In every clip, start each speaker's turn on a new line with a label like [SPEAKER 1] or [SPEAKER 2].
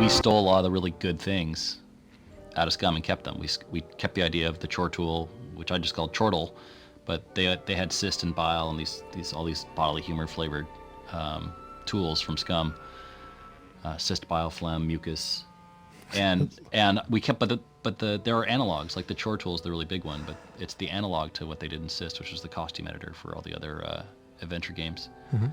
[SPEAKER 1] we stole a lot of the really good things out of Scum and kept them. We kept the idea of the chore tool, which I just called chortle, but they had cyst and bile and all these bodily humor flavored tools from Scum, cyst, bile, phlegm, mucus, and we kept but there are analogs, like the chore tool is the really big one, but it's the analog to what they did in cyst, which was the costume editor for all the other adventure games. Mm-hmm.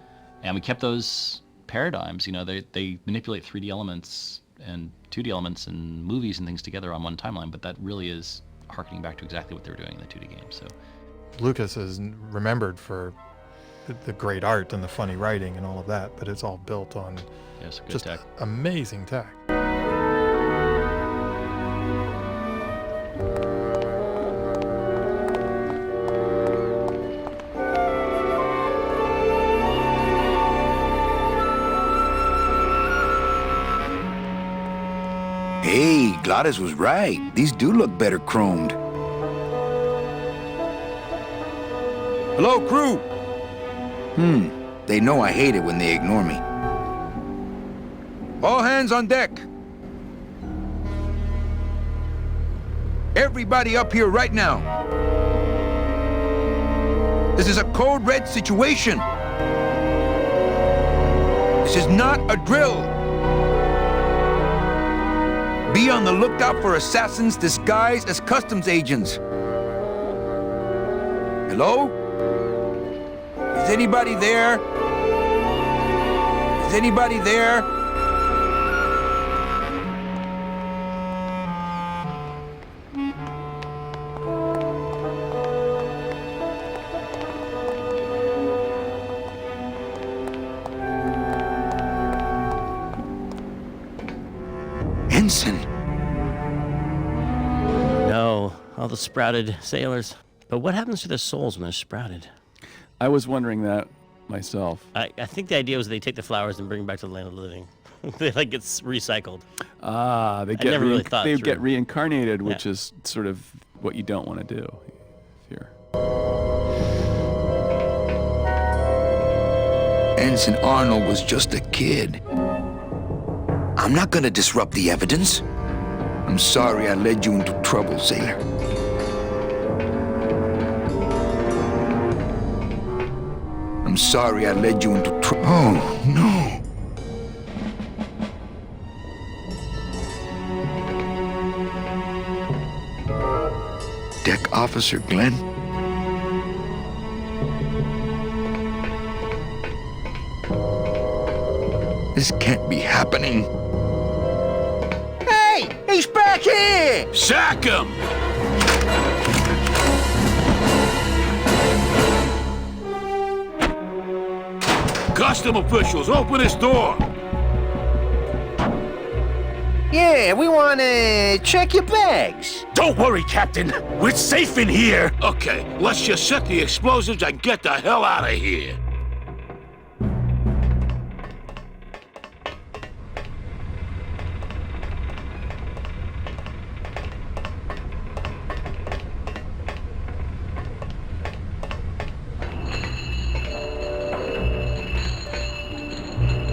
[SPEAKER 1] And we kept those paradigms. You know, they manipulate 3D elements and 2D elements and movies and things together on one timeline, but that really is harkening back to exactly what they were doing in the 2D games. So
[SPEAKER 2] Lucas is remembered for the great art and the funny writing and all of that, but it's all built on
[SPEAKER 1] good
[SPEAKER 2] just
[SPEAKER 1] tech.
[SPEAKER 2] Amazing tech.
[SPEAKER 3] Hey, Gladys was right. These do look better chromed. Hello, crew! They know I hate it when they ignore me. All hands on deck. Everybody up here right now. This is a code red situation. This is not a drill. Be on the lookout for assassins disguised as customs agents. Hello? Is anybody there? Is anybody there? Ensign.
[SPEAKER 4] No, all the sprouted sailors. But what happens to their souls when they're sprouted?
[SPEAKER 5] I was wondering that myself.
[SPEAKER 4] I think the idea was they take the flowers and bring them back to the land of the living. They like gets recycled.
[SPEAKER 5] They
[SPEAKER 4] never really thought
[SPEAKER 5] they
[SPEAKER 4] through.
[SPEAKER 5] get reincarnated, which
[SPEAKER 4] Yeah.
[SPEAKER 5] is sort of what you don't want to do here.
[SPEAKER 3] Ensign Arnold was just a kid. I'm not gonna disrupt the evidence. I'm sorry I led you into trouble, sailor. I'm sorry I led you into trouble. Oh, no. Deck Officer Glenn? This can't be happening. Hey! He's back here!
[SPEAKER 6] Sack him! Custom officials, open this door!
[SPEAKER 7] Yeah, we want to check your bags.
[SPEAKER 6] Don't worry, Captain. We're safe in here. Okay, let's just set the explosives and get the hell out of here.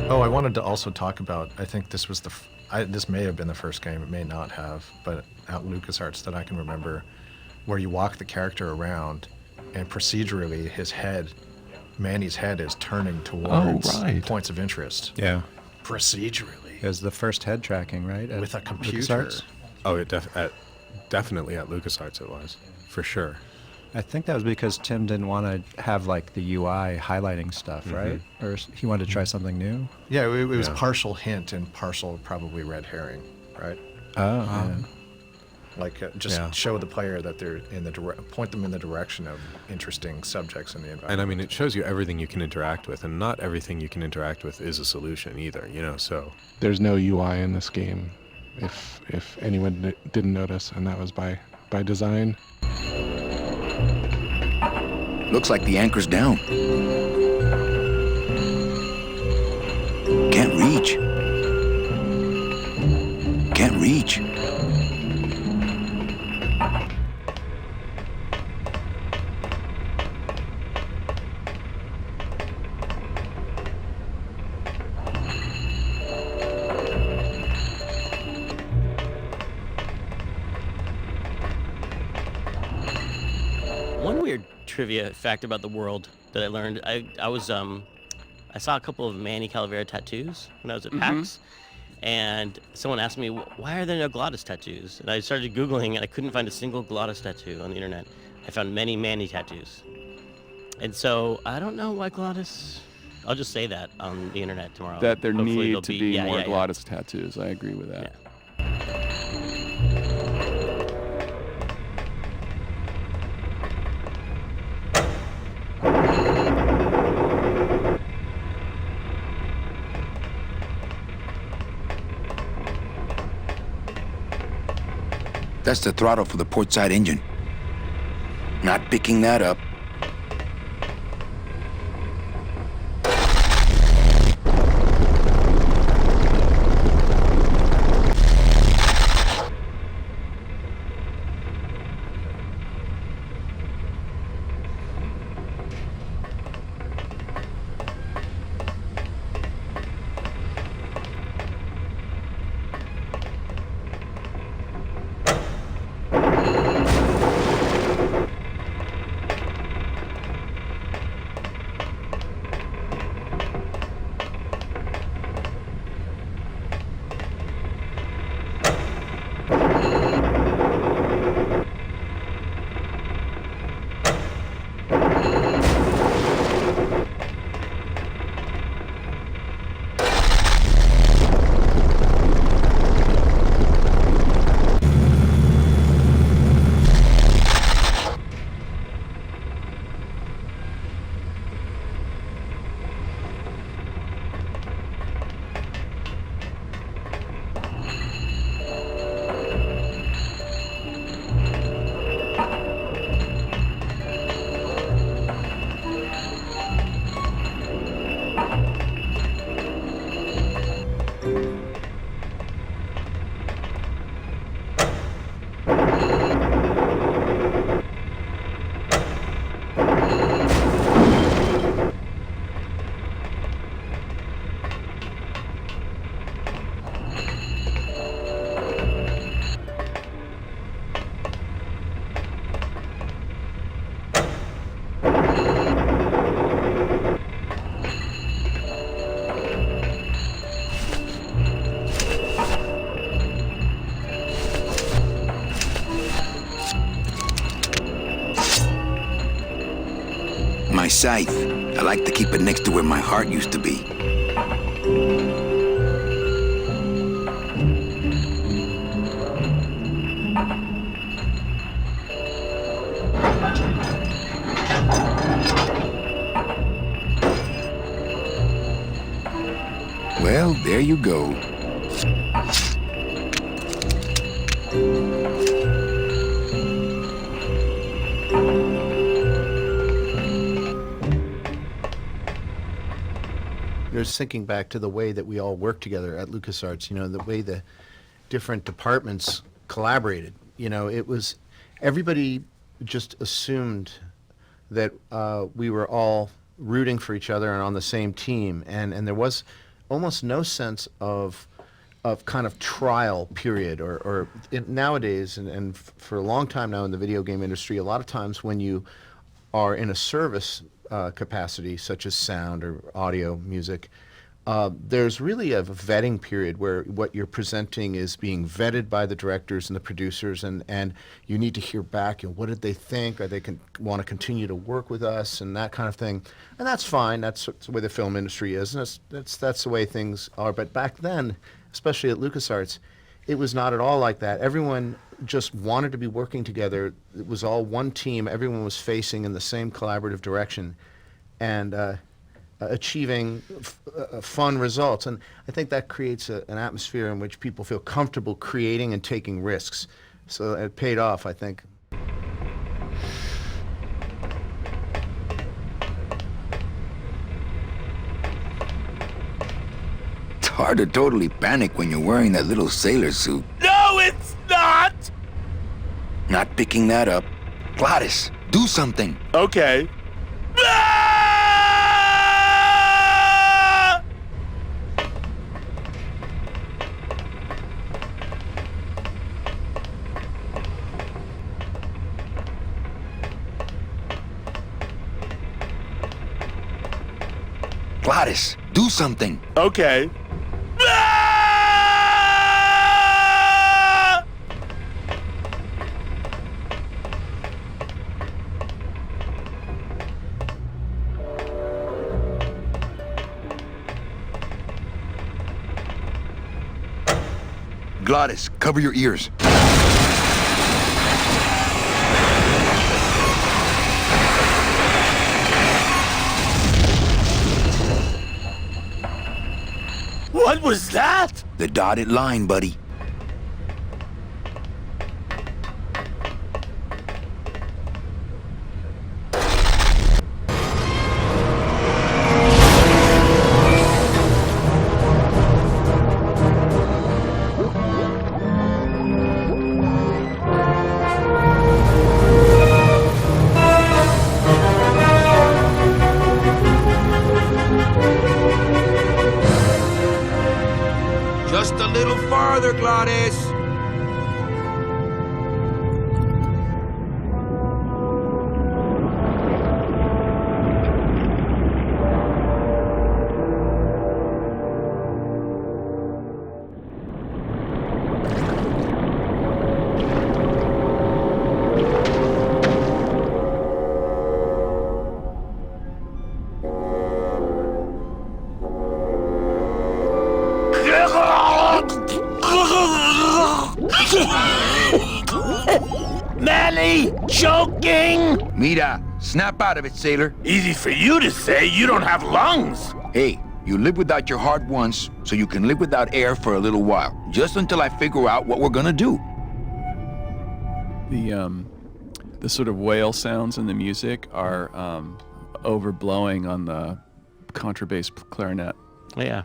[SPEAKER 2] Oh, I wanted to also talk about, I think this was this may have been the first game, it may not have, but at LucasArts that I can remember, where you walk the character around and procedurally Manny's head is turning towards points of interest.
[SPEAKER 8] Yeah.
[SPEAKER 2] Procedurally.
[SPEAKER 8] It was the first head tracking, right?
[SPEAKER 2] With a computer.
[SPEAKER 8] LucasArts?
[SPEAKER 9] Oh, definitely at LucasArts it was, for sure.
[SPEAKER 8] I think that was because Tim didn't want to have like the UI highlighting stuff, right? Or he wanted to try something new.
[SPEAKER 2] Yeah, it was partial hint and partial probably red herring, right?
[SPEAKER 8] Oh, yeah.
[SPEAKER 2] Like show the player that they're point them in the direction of interesting subjects in the environment.
[SPEAKER 9] And I mean, it shows you everything you can interact with, and not everything you can interact with is a solution either, you know, so.
[SPEAKER 10] There's no UI in this game, if anyone didn't notice, and that was by design.
[SPEAKER 3] Looks like the anchor's down. Can't reach. Can't reach.
[SPEAKER 4] trivia fact about the world that I learned. I saw a couple of Manny Calavera tattoos when I was at PAX, and someone asked me, why are there no Glottis tattoos? And I started Googling, and I couldn't find a single Glottis tattoo on the internet. I found many Manny tattoos. And so I don't know why Glottis... I'll just say that on the internet tomorrow.
[SPEAKER 5] That there
[SPEAKER 4] Hopefully
[SPEAKER 5] need
[SPEAKER 4] there'll
[SPEAKER 5] to be more
[SPEAKER 4] yeah.
[SPEAKER 5] Glottis tattoos. I agree with that.
[SPEAKER 4] Yeah.
[SPEAKER 3] That's the throttle for the port side engine. Not picking that up. My scythe. I like to keep it next to where my heart used to be. Well, there you go.
[SPEAKER 2] Just thinking back to the way that we all worked together at LucasArts, the way the different departments collaborated. It was everybody just assumed that we were all rooting for each other and on the same team, and there was almost no sense of kind of trial period nowadays, and for a long time now in the video game industry, a lot of times when you are in a service capacity, such as sound or audio, music, there's really a vetting period where what you're presenting is being vetted by the directors and the producers, and you need to hear back, what did they think? Are they want to continue to work with us and that kind of thing? And that's fine. That's the way the film industry is, and that's the way things are. But back then, especially at LucasArts, it was not at all like that. Everyone just wanted to be working together. It was all one team. Everyone was facing in the same collaborative direction and achieving fun results. And I think that creates an atmosphere in which people feel comfortable creating and taking risks. So it paid off, I think.
[SPEAKER 3] It's hard to totally panic when you're wearing that little sailor suit.
[SPEAKER 6] No, it's not!
[SPEAKER 3] Not picking that up. Glottis, do something.
[SPEAKER 6] Okay.
[SPEAKER 3] Gladys, do something.
[SPEAKER 6] Okay.
[SPEAKER 3] Gladys, cover your ears.
[SPEAKER 6] What was that?
[SPEAKER 3] The dotted line, buddy. Just a little farther, Gladys.
[SPEAKER 6] Manny, joking?
[SPEAKER 3] Mira, snap out of it, sailor.
[SPEAKER 6] Easy for you to say, you don't have lungs.
[SPEAKER 3] Hey, you live without your heart once, so you can live without air for a little while. Just until I figure out what we're gonna do.
[SPEAKER 5] The sort of whale sounds in the music are overblowing on the contrabass clarinet.
[SPEAKER 4] Yeah.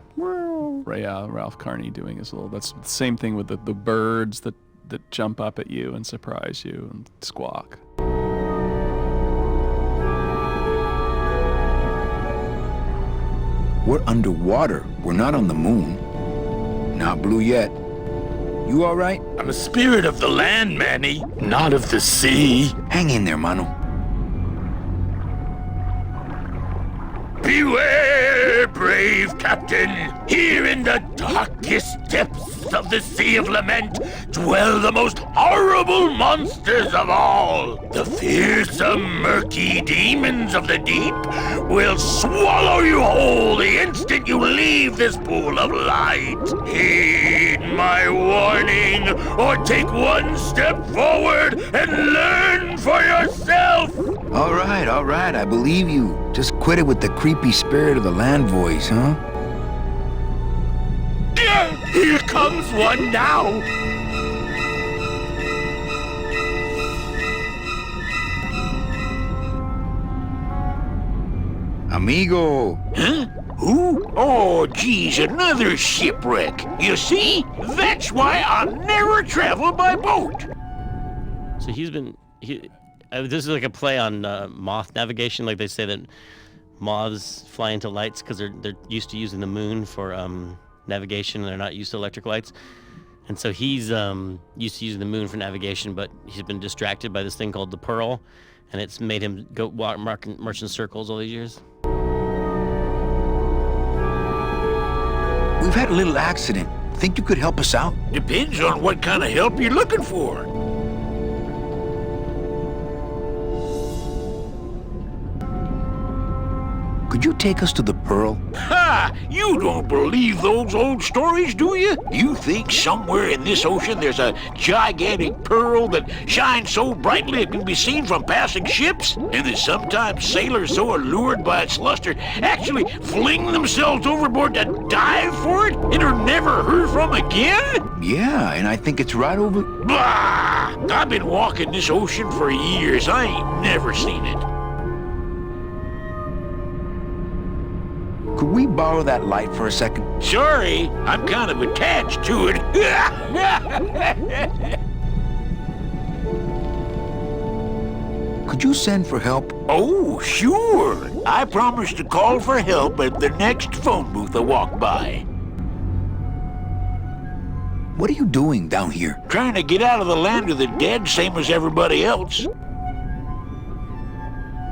[SPEAKER 5] Ralph Carney doing his little. That's the same thing with the birds that jump up at you and surprise you and squawk.
[SPEAKER 3] We're underwater. We're not on the moon. Not blue yet. You all right?
[SPEAKER 6] I'm a spirit of the land, Manny, not of the sea.
[SPEAKER 3] Hang in there, mano.
[SPEAKER 6] Beware, brave captain! Here in the darkest depths of the Sea of Lament dwell the most horrible monsters of all. The fearsome, murky demons of the deep will swallow you whole the instant you leave this pool of light. Heed my warning, or take one step forward and learn for yourself!
[SPEAKER 3] All right, I believe you. Just quit it with the creepy spirit of the land voice, huh?
[SPEAKER 6] Here comes one now!
[SPEAKER 3] Amigo!
[SPEAKER 6] Huh? Who? Oh, geez, another shipwreck. You see? That's why I'll never travel by boat.
[SPEAKER 4] So this is like a play on moth navigation. Like they say that moths fly into lights because they're used to using the moon for navigation and they're not used to electric lights. And so he's used to using the moon for navigation, but he's been distracted by this thing called the Pearl, and it's made him go march in circles all these years.
[SPEAKER 3] We've had a little accident. Think you could help us out?
[SPEAKER 6] Depends on what kind of help you're looking for.
[SPEAKER 3] Could you take us to the Pearl?
[SPEAKER 6] Ha! You don't believe those old stories, do you? You think somewhere in this ocean there's a gigantic pearl that shines so brightly it can be seen from passing ships? And that sometimes sailors so allured by its luster actually fling themselves overboard to dive for it and are never heard from again?
[SPEAKER 3] Yeah, and I think it's right over...
[SPEAKER 6] Bah! I've been walking this ocean for years. I ain't never seen it.
[SPEAKER 3] Could we borrow that light for a second?
[SPEAKER 6] Sorry, I'm kind of attached to it.
[SPEAKER 3] Could you send for help?
[SPEAKER 6] Oh, sure. I promise to call for help at the next phone booth I walk by.
[SPEAKER 3] What are you doing down here?
[SPEAKER 6] Trying to get out of the land of the dead, same as everybody else.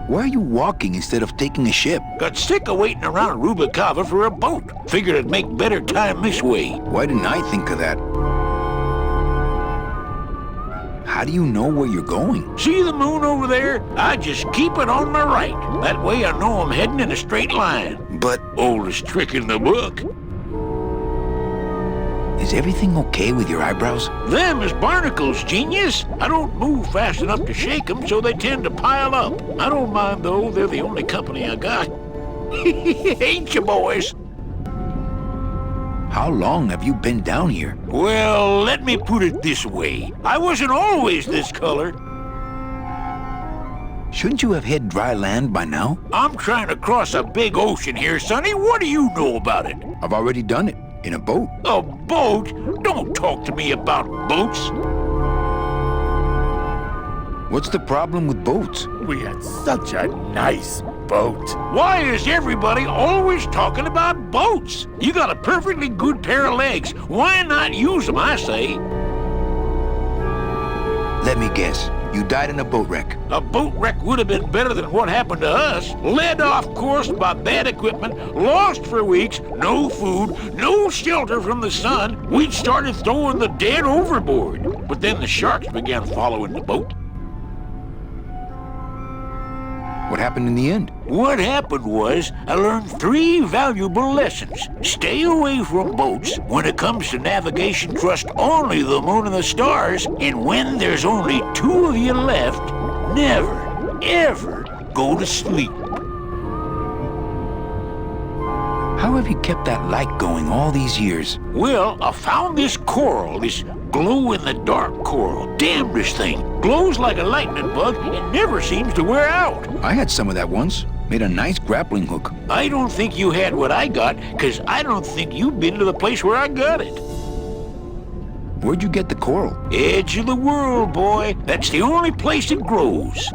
[SPEAKER 3] Why are you walking instead of taking a ship?
[SPEAKER 6] Got sick of waiting around Rubicava for a boat. Figured I'd make better time this way.
[SPEAKER 3] Why didn't I think of that? How do you know where you're going?
[SPEAKER 6] See the moon over there? I just keep it on my right. That way I know I'm heading in a straight line.
[SPEAKER 3] But
[SPEAKER 6] Oldest trick in the book.
[SPEAKER 3] is everything okay with your eyebrows?
[SPEAKER 6] Them is barnacles, genius. I don't move fast enough to shake them, so they tend to pile up. I don't mind, though. They're the only company I got. Ain't you, boys?
[SPEAKER 3] How long have you been down here?
[SPEAKER 6] Well, let me put it this way. I wasn't always this color.
[SPEAKER 3] Shouldn't you have hit dry land by now?
[SPEAKER 6] I'm trying to cross a big ocean here, Sonny. What do you know about it?
[SPEAKER 3] I've already done it. In a boat.
[SPEAKER 6] A boat? Don't talk to me about boats.
[SPEAKER 3] What's the problem with boats?
[SPEAKER 6] We had such a nice boat. Why is everybody always talking about boats? You got a perfectly good pair of legs. Why not use them, I say?
[SPEAKER 3] Let me guess. You died in a boat wreck.
[SPEAKER 6] A boat wreck would have been better than what happened to us. Led off course by bad equipment, lost for weeks, no food, no shelter from the sun. We'd started throwing the dead overboard. But then the sharks began following the boat.
[SPEAKER 3] What happened in the end?
[SPEAKER 6] What happened was, I learned 3 valuable lessons. Stay away from boats. When it comes to navigation, trust only the moon and the stars. And when there's only 2 of you left, never, ever go to sleep.
[SPEAKER 3] How have you kept that light going all these years?
[SPEAKER 6] Well, I found this coral, this glow-in-the-dark coral. Damn, this thing glows like a lightning bug and never seems to wear out.
[SPEAKER 3] I had some of that once. Made a nice grappling hook.
[SPEAKER 6] I don't think you had what I got, because I don't think you've been to the place where I got it.
[SPEAKER 3] Where'd you get the coral?
[SPEAKER 6] Edge of the world, boy. That's the only place it grows.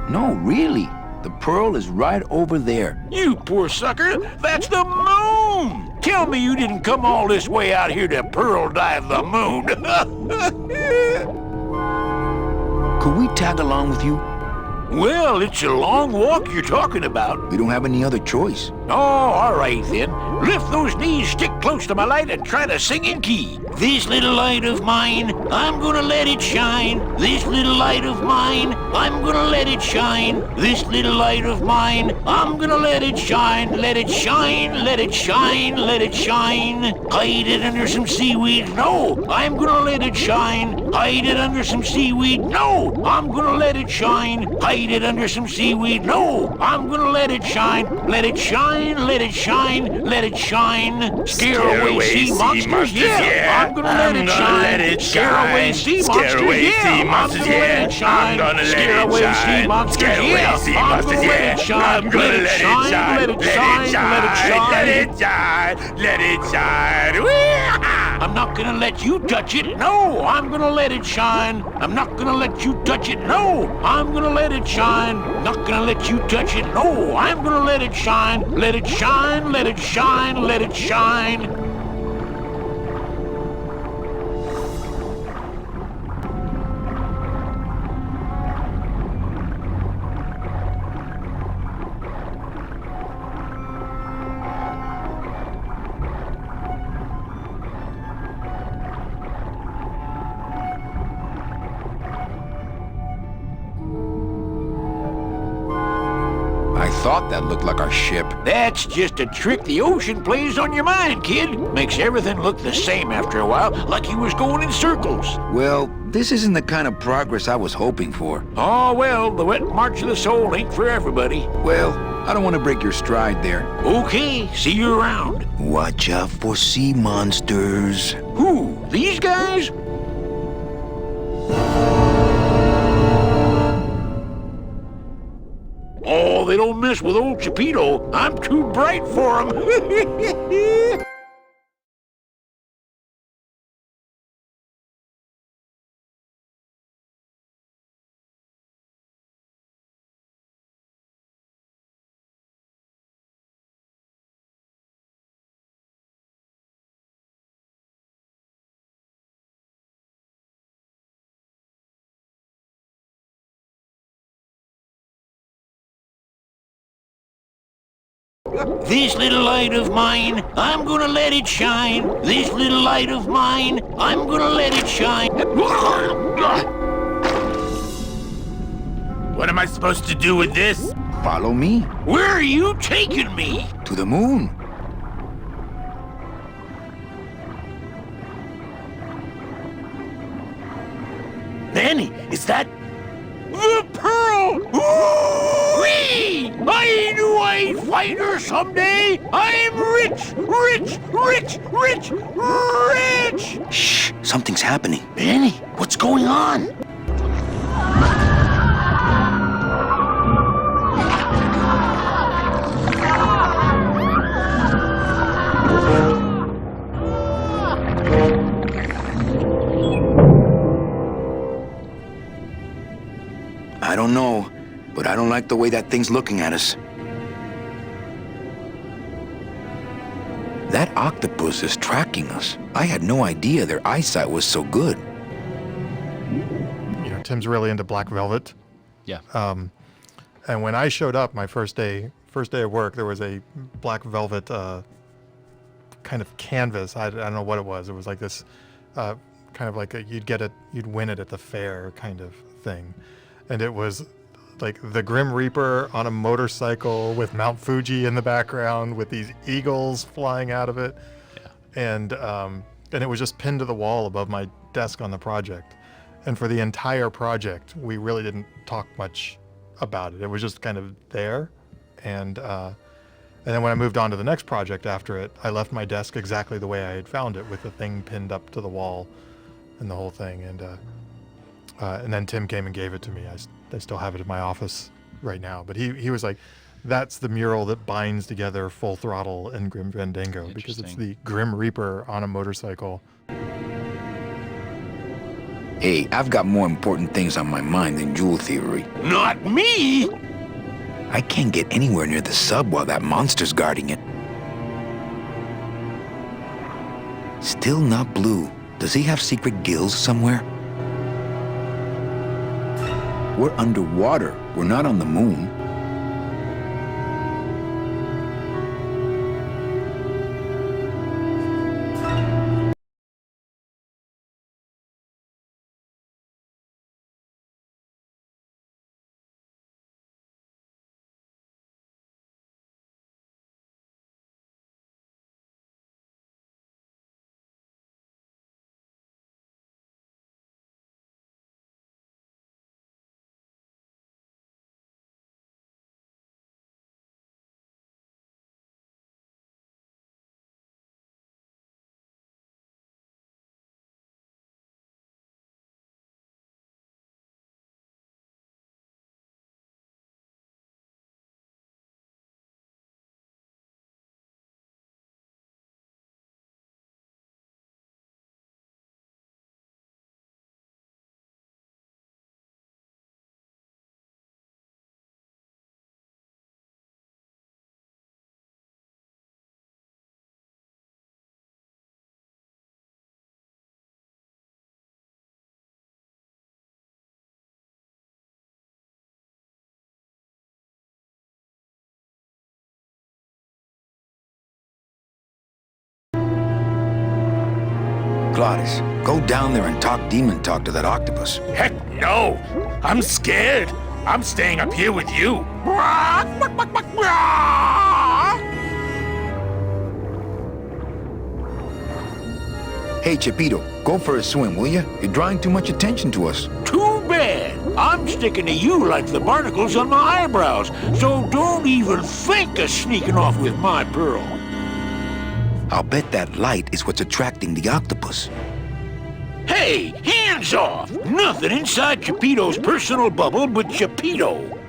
[SPEAKER 3] No, really. The pearl is right over there.
[SPEAKER 6] You poor sucker. That's the moon. Tell me you didn't come all this way out here to pearl dive the moon.
[SPEAKER 3] Could we tag along with you?
[SPEAKER 6] Well, it's a long walk you're talking about.
[SPEAKER 3] We don't have any other choice.
[SPEAKER 6] Oh, all right then. Lift those knees, stick close to my light, and try to sing in key. This little light of mine, I'm gonna let it shine. This little light of mine, I'm gonna let it shine. This little light of mine, I'm gonna let it shine. Let it shine, let it shine, let it shine. Hide it under some seaweed. No, I'm gonna let it shine. Hide it under some seaweed. No, I'm gonna let it shine. Hide it under some seaweed. No, I'm gonna let it shine. Let it shine, let it shine, let it shine. Scare away sea monsters, yeah. I'm gonna let it shine. Scare away sea monsters, yeah. I'm gonna let it shine. Scare away sea monsters, yeah. I'm gonna let it shine. Let it shine, let it shine, let it shine. Let it shine, let it shine. I'm not gonna let you touch it. No, I'm gonna let it shine. I'm not gonna let you touch it. No, I'm gonna let it shine. Not gonna let you touch it. No, I'm gonna let it shine. Let it shine, let it shine, let it shine.
[SPEAKER 3] I thought that looked like our ship.
[SPEAKER 6] That's just a trick the ocean plays on your mind, kid. Makes everything look the same after a while, like you was going in circles.
[SPEAKER 3] Well, this isn't the kind of progress I was hoping for.
[SPEAKER 6] Oh, well, the wet march of the soul ain't for everybody.
[SPEAKER 3] Well, I don't want to break your stride there.
[SPEAKER 6] Okay, see you around.
[SPEAKER 3] Watch out for sea monsters.
[SPEAKER 6] Who? These guys? Oh, they don't mess with old Chipito. I'm too bright for them. This little light of mine, I'm gonna let it shine. This little light of mine, I'm gonna let it shine. What am I supposed to do with this?
[SPEAKER 3] Follow me
[SPEAKER 6] Where are you taking me?
[SPEAKER 3] to the moon.
[SPEAKER 6] Manny, is that the pearl? Whee! I knew I'd find her someday. I'm rich, rich, rich, rich, rich.
[SPEAKER 3] Shh, something's happening.
[SPEAKER 6] Manny, what's going on?
[SPEAKER 3] I don't know, but I don't like the way that thing's looking at us. That octopus is tracking us. I had no idea their eyesight was so good.
[SPEAKER 2] You know, Tim's really into Black Velvet.
[SPEAKER 1] Yeah.
[SPEAKER 2] And when I showed up my first day of work, there was a Black Velvet kind of canvas. I don't know what it was. It was like this kind of like you'd win it at the fair kind of thing. And it was like the Grim Reaper on a motorcycle with Mount Fuji in the background with these eagles flying out of it. Yeah. And it was just pinned to the wall above my desk on the project. And for the entire project, we really didn't talk much about it. It was just kind of there. And then when I moved on to the next project after it, I left my desk exactly the way I had found it, with the thing pinned up to the wall and the whole thing. And then Tim came and gave it to me. I still have it in my office right now. But he was like, that's the mural that binds together Full Throttle and Grim Fandango, because it's the Grim Reaper on a motorcycle.
[SPEAKER 3] Hey, I've got more important things on my mind than jewel theory.
[SPEAKER 6] Not me!
[SPEAKER 3] I can't get anywhere near the sub while that monster's guarding it. Still not blue. Does he have secret gills somewhere? We're underwater. We're not on the moon. Glottis, go down there and talk demon talk to that octopus.
[SPEAKER 6] Heck no! I'm scared. I'm staying up here with you.
[SPEAKER 3] Hey, Chipito, go for a swim, will you? You're drawing too much attention to us.
[SPEAKER 6] Too bad. I'm sticking to you like the barnacles on my eyebrows, so don't even think of sneaking off with my pearl.
[SPEAKER 3] I'll bet that light is what's attracting the octopus.
[SPEAKER 6] Hey, hands off! Nothing inside Chipito's personal bubble but Chipito.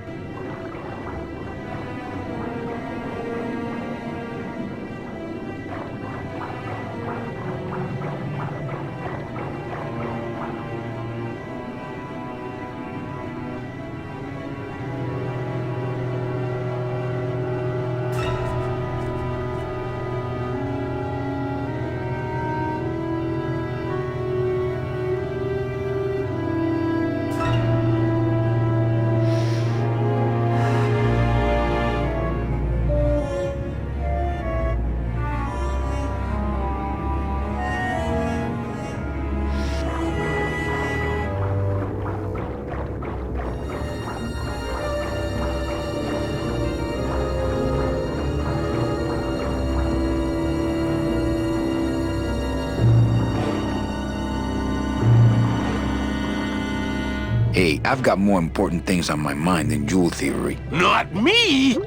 [SPEAKER 3] Hey, I've got more important things on my mind than jewel thievery.
[SPEAKER 6] Not me!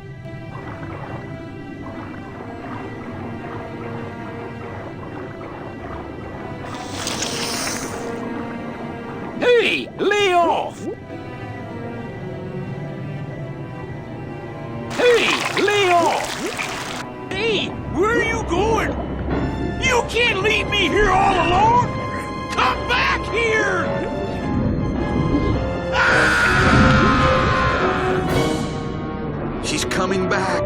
[SPEAKER 6] Hey, lay off! Hey, lay off! Hey, where are you going? You can't leave me here all alone! Come back here!
[SPEAKER 3] She's coming back.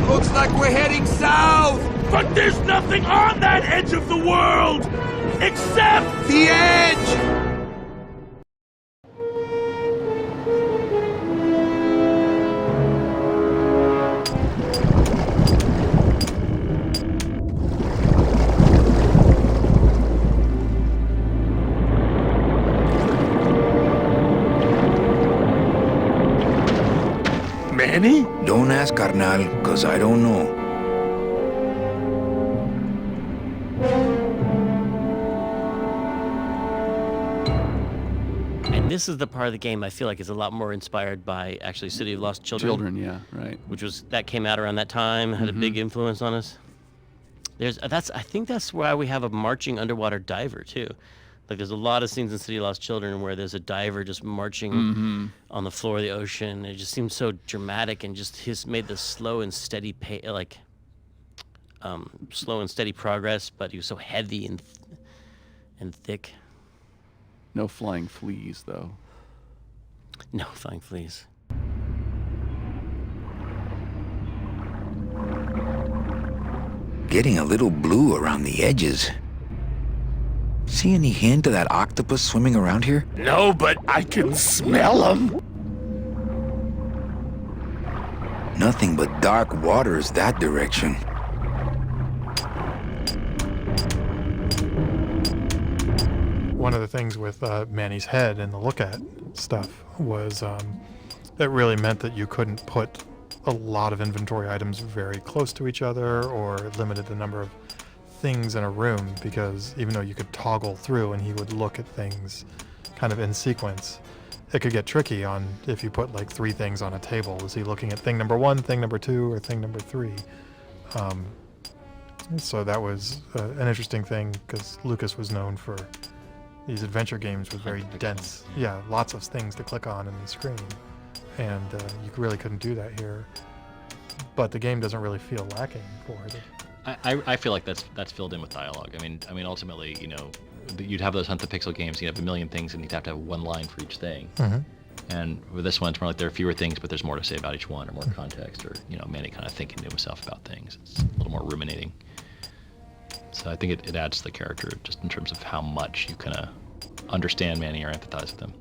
[SPEAKER 3] Looks like we're heading south.
[SPEAKER 6] But there's nothing on that edge of the world! Except
[SPEAKER 3] The edge!
[SPEAKER 6] Manny?
[SPEAKER 3] Don't ask, carnal, cause I don't know.
[SPEAKER 4] And this is the part of the game I feel like is a lot more inspired by actually City of Lost Children.
[SPEAKER 5] Children, yeah, right.
[SPEAKER 4] That came out around that time, had a big influence on us. I think that's why we have a marching underwater diver too. Like there's a lot of scenes in City of Lost Children where there's a diver just marching on the floor of the ocean. It just seems so dramatic and just made the slow and steady slow and steady progress, but he was so heavy and thick.
[SPEAKER 5] No flying fleas, though.
[SPEAKER 4] No flying fleas.
[SPEAKER 3] Getting a little blue around the edges. See any hint of that octopus swimming around here?
[SPEAKER 6] No, but I can smell them.
[SPEAKER 3] Nothing but dark waters that direction.
[SPEAKER 11] One of the things with Manny's head and the look at stuff was it really meant that you couldn't put a lot of inventory items very close to each other, or it limited the number of things in a room, because even though you could toggle through and he would look at things kind of in sequence, it could get tricky on if you put like 3 things on a table. Was he looking at thing number 1, thing number 2, or thing number 3? So that was an interesting thing, because Lucas was known for these adventure games with very dense, lots of things to click on in the screen, and you really couldn't do that here. But the game doesn't really feel lacking for it.
[SPEAKER 1] I feel like that's filled in with dialogue. I mean, ultimately, you'd have those Hunt the Pixel games. You'd have a million things, and you'd have to have one line for each thing. And with this one, it's more like there are fewer things, but there's more to say about each one, or more context, or Manny kind of thinking to himself about things. It's a little more ruminating. So I think it adds to the character, just in terms of how much you kind of understand Manny or empathize with him.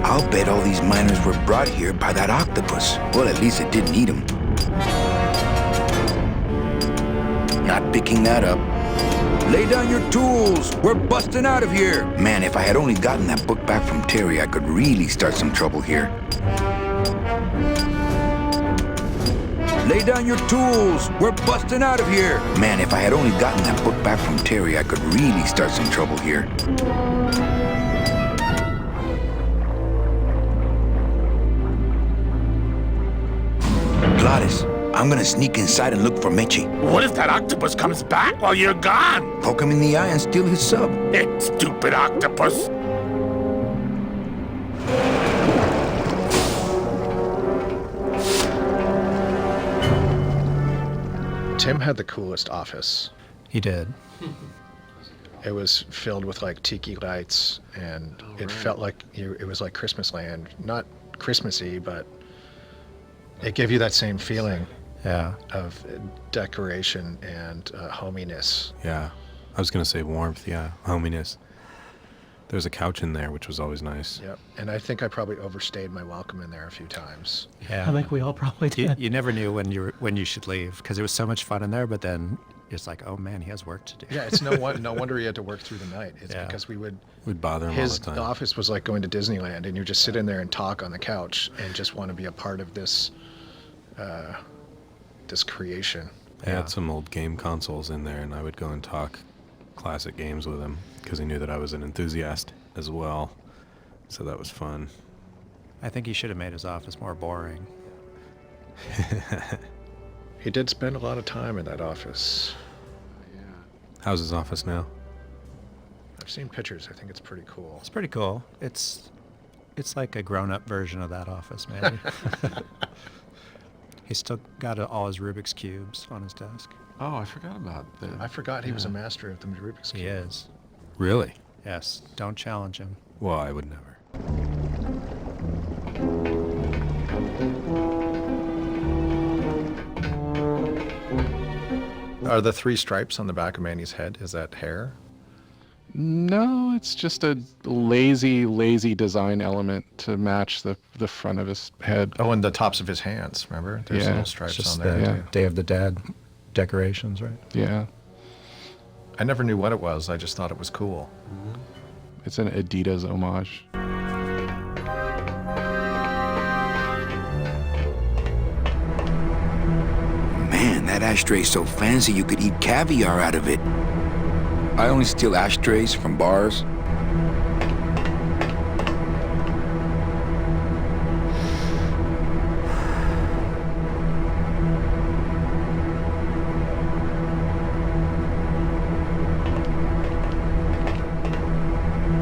[SPEAKER 3] I'll bet all these miners were brought here by that octopus. Well, at least it didn't eat them. Not picking that up. Lay down your tools. We're busting out of here. Man, if I had only gotten that book back from Terry, I could really start some trouble here. Lay down your tools. We're busting out of here. Man, if I had only gotten that book back from Terry, I could really start some trouble here. Gladys, I'm gonna sneak inside and look for Mechi.
[SPEAKER 6] What if that octopus comes back while you're gone?
[SPEAKER 3] Poke him in the eye and steal his sub.
[SPEAKER 6] Stupid octopus.
[SPEAKER 2] Tim had the coolest office.
[SPEAKER 8] He did.
[SPEAKER 2] It was filled with like tiki lights, and it felt like it was like Christmas land. Not Christmassy, but it gave you that same feeling of decoration and hominess.
[SPEAKER 9] Yeah, I was gonna say warmth. Yeah, hominess. There's a couch in there, which was always nice.
[SPEAKER 2] Yep. And I think I probably overstayed my welcome in there a few times.
[SPEAKER 8] Yeah.
[SPEAKER 4] I think we all probably did.
[SPEAKER 8] You never knew when you should leave because it was so much fun in there, but then it's like, oh man, he has work to do.
[SPEAKER 2] Yeah, it's no wonder he had to work through the night. It's because we'd
[SPEAKER 9] bother him
[SPEAKER 2] his
[SPEAKER 9] all the time.
[SPEAKER 2] office was like going to Disneyland, and you just sit in there and talk on the couch and just want to be a part of this this creation.
[SPEAKER 9] I had some old game consoles in there, and I would go and talk classic games with him because he knew that I was an enthusiast as well. So that was fun.
[SPEAKER 8] I think he should have made his office more boring.
[SPEAKER 2] He did spend a lot of time in that office.
[SPEAKER 9] How's his office now?
[SPEAKER 2] I've seen pictures. I think it's pretty cool.
[SPEAKER 8] It's pretty cool. It's like a grown-up version of that office, maybe. He's still got all his Rubik's Cubes on his desk.
[SPEAKER 10] Oh, I forgot about that.
[SPEAKER 2] I forgot he was a master of the Rubik's Cube.
[SPEAKER 8] He is.
[SPEAKER 9] Really?
[SPEAKER 8] Yes. Don't challenge him.
[SPEAKER 9] Well, I would never.
[SPEAKER 2] Are the 3 stripes on the back of Manny's head, is that hair?
[SPEAKER 10] No, it's just a lazy design element to match the front of his head.
[SPEAKER 2] Oh, and the tops of his hands, remember? There's
[SPEAKER 10] Yeah.
[SPEAKER 2] little
[SPEAKER 10] It's
[SPEAKER 2] stripes
[SPEAKER 8] Just
[SPEAKER 2] on there.
[SPEAKER 8] the
[SPEAKER 2] too.
[SPEAKER 8] Day of the Dead decorations, right?
[SPEAKER 10] Yeah.
[SPEAKER 2] I never knew what it was. I just thought it was cool.
[SPEAKER 10] It's an Adidas homage.
[SPEAKER 3] Man, that ashtray's so fancy you could eat caviar out of it. I only steal ashtrays from bars.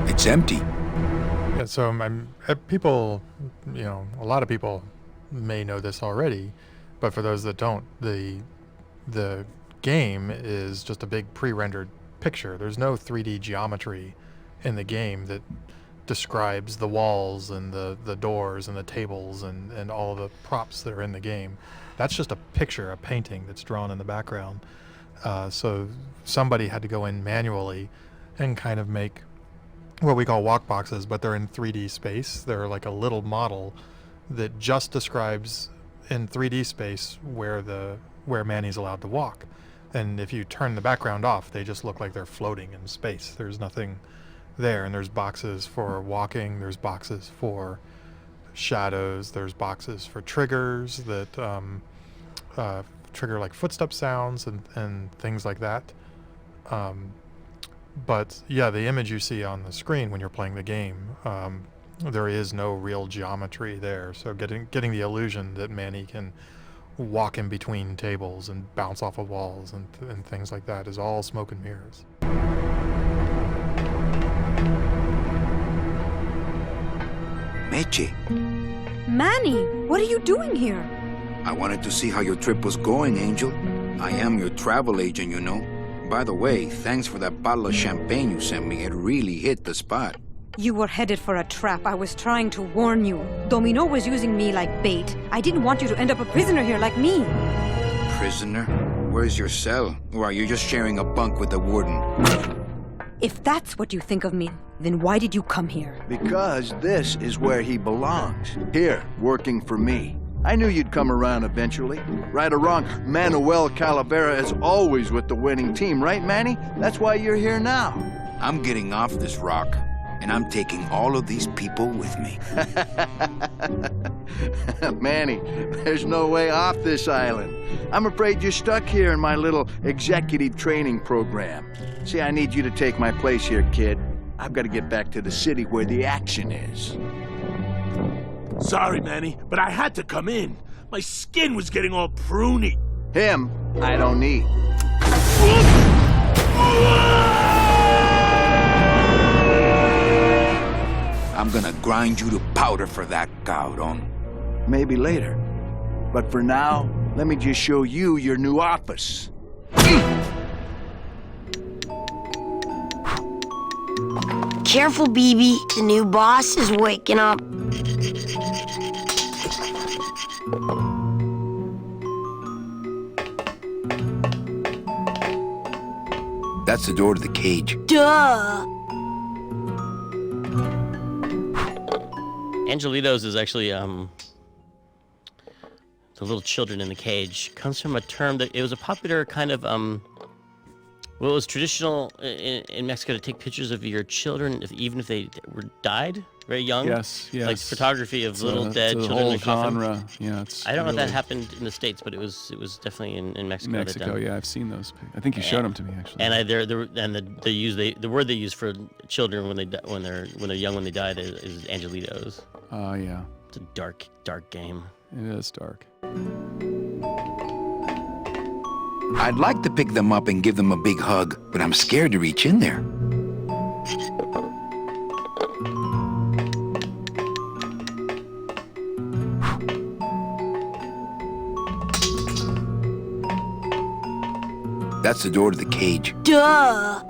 [SPEAKER 3] It's empty.
[SPEAKER 11] Yeah, so people, a lot of people may know this already, but for those that don't, the game is just a big pre-rendered picture. There's no 3D geometry in the game that describes the walls and the doors and the tables and all the props that are in the game. That's just a picture, a painting that's drawn in the background. So somebody had to go in manually and kind of make what we call walk boxes, but they're in 3D space. They're like a little model that just describes in 3D space where Manny's allowed to walk. And if you turn the background off, they just look like they're floating in space. There's nothing there. And there's boxes for walking. There's boxes for shadows. There's boxes for triggers that trigger like footstep sounds and things like that. But yeah, the image you see on the screen when you're playing the game, there is no real geometry there. So getting the illusion that Manny can walk in between tables and bounce off of walls and things like that is all smoke and mirrors.
[SPEAKER 3] Meche,
[SPEAKER 12] Manny, what are you doing here?
[SPEAKER 3] I wanted to see how your trip was going, Angel. I am your travel agent, you know. By the way, thanks for that bottle of champagne you sent me. It really hit the spot.
[SPEAKER 12] You were headed for a trap. I was trying to warn you. Domino was using me like bait. I didn't want you to end up a prisoner here like me.
[SPEAKER 3] Prisoner? Where's your cell? Or are you just sharing a bunk with the warden?
[SPEAKER 12] If that's what you think of me, then why did you come here?
[SPEAKER 13] Because this is where he belongs. Here, working for me. I knew you'd come around eventually. Right or wrong, Manuel Calavera is always with the winning team, right, Manny? That's why you're here now.
[SPEAKER 3] I'm getting off this rock, and I'm taking all of these people with me.
[SPEAKER 13] Manny, there's no way off this island. I'm afraid you're stuck here in my little executive training program. See, I need you to take my place here, kid. I've got to get back to the city where the action is.
[SPEAKER 6] Sorry, Manny, but I had to come in. My skin was getting all pruny.
[SPEAKER 13] Him, I don't need.
[SPEAKER 3] I'm gonna grind you to powder for that, cabrón.
[SPEAKER 13] Maybe later. But for now, let me just show you your new office.
[SPEAKER 14] Careful, BB. The new boss is waking up.
[SPEAKER 3] That's the door to the cage.
[SPEAKER 14] Duh.
[SPEAKER 4] Angelitos is actually the little children in the cage. Comes from a term that it was a popular kind of well, it was traditional in Mexico to take pictures of your children, even if they were died very young.
[SPEAKER 5] Yes.
[SPEAKER 4] Like photography of little dead
[SPEAKER 5] it's a
[SPEAKER 4] children
[SPEAKER 5] whole
[SPEAKER 4] in coffins.
[SPEAKER 5] genre. Yeah, it's.
[SPEAKER 4] I don't know if that
[SPEAKER 5] really-
[SPEAKER 4] happened in the States, but it was definitely in Mexico.
[SPEAKER 5] Mexico, yeah, I've seen those. I think you showed them to me actually.
[SPEAKER 4] And the word they use for children when they're young when they die is angelitos.
[SPEAKER 5] Oh yeah.
[SPEAKER 4] It's a dark game.
[SPEAKER 5] It is dark.
[SPEAKER 3] I'd like to pick them up and give them a big hug, but I'm scared to reach in there. That's the door to the cage.
[SPEAKER 14] Duh.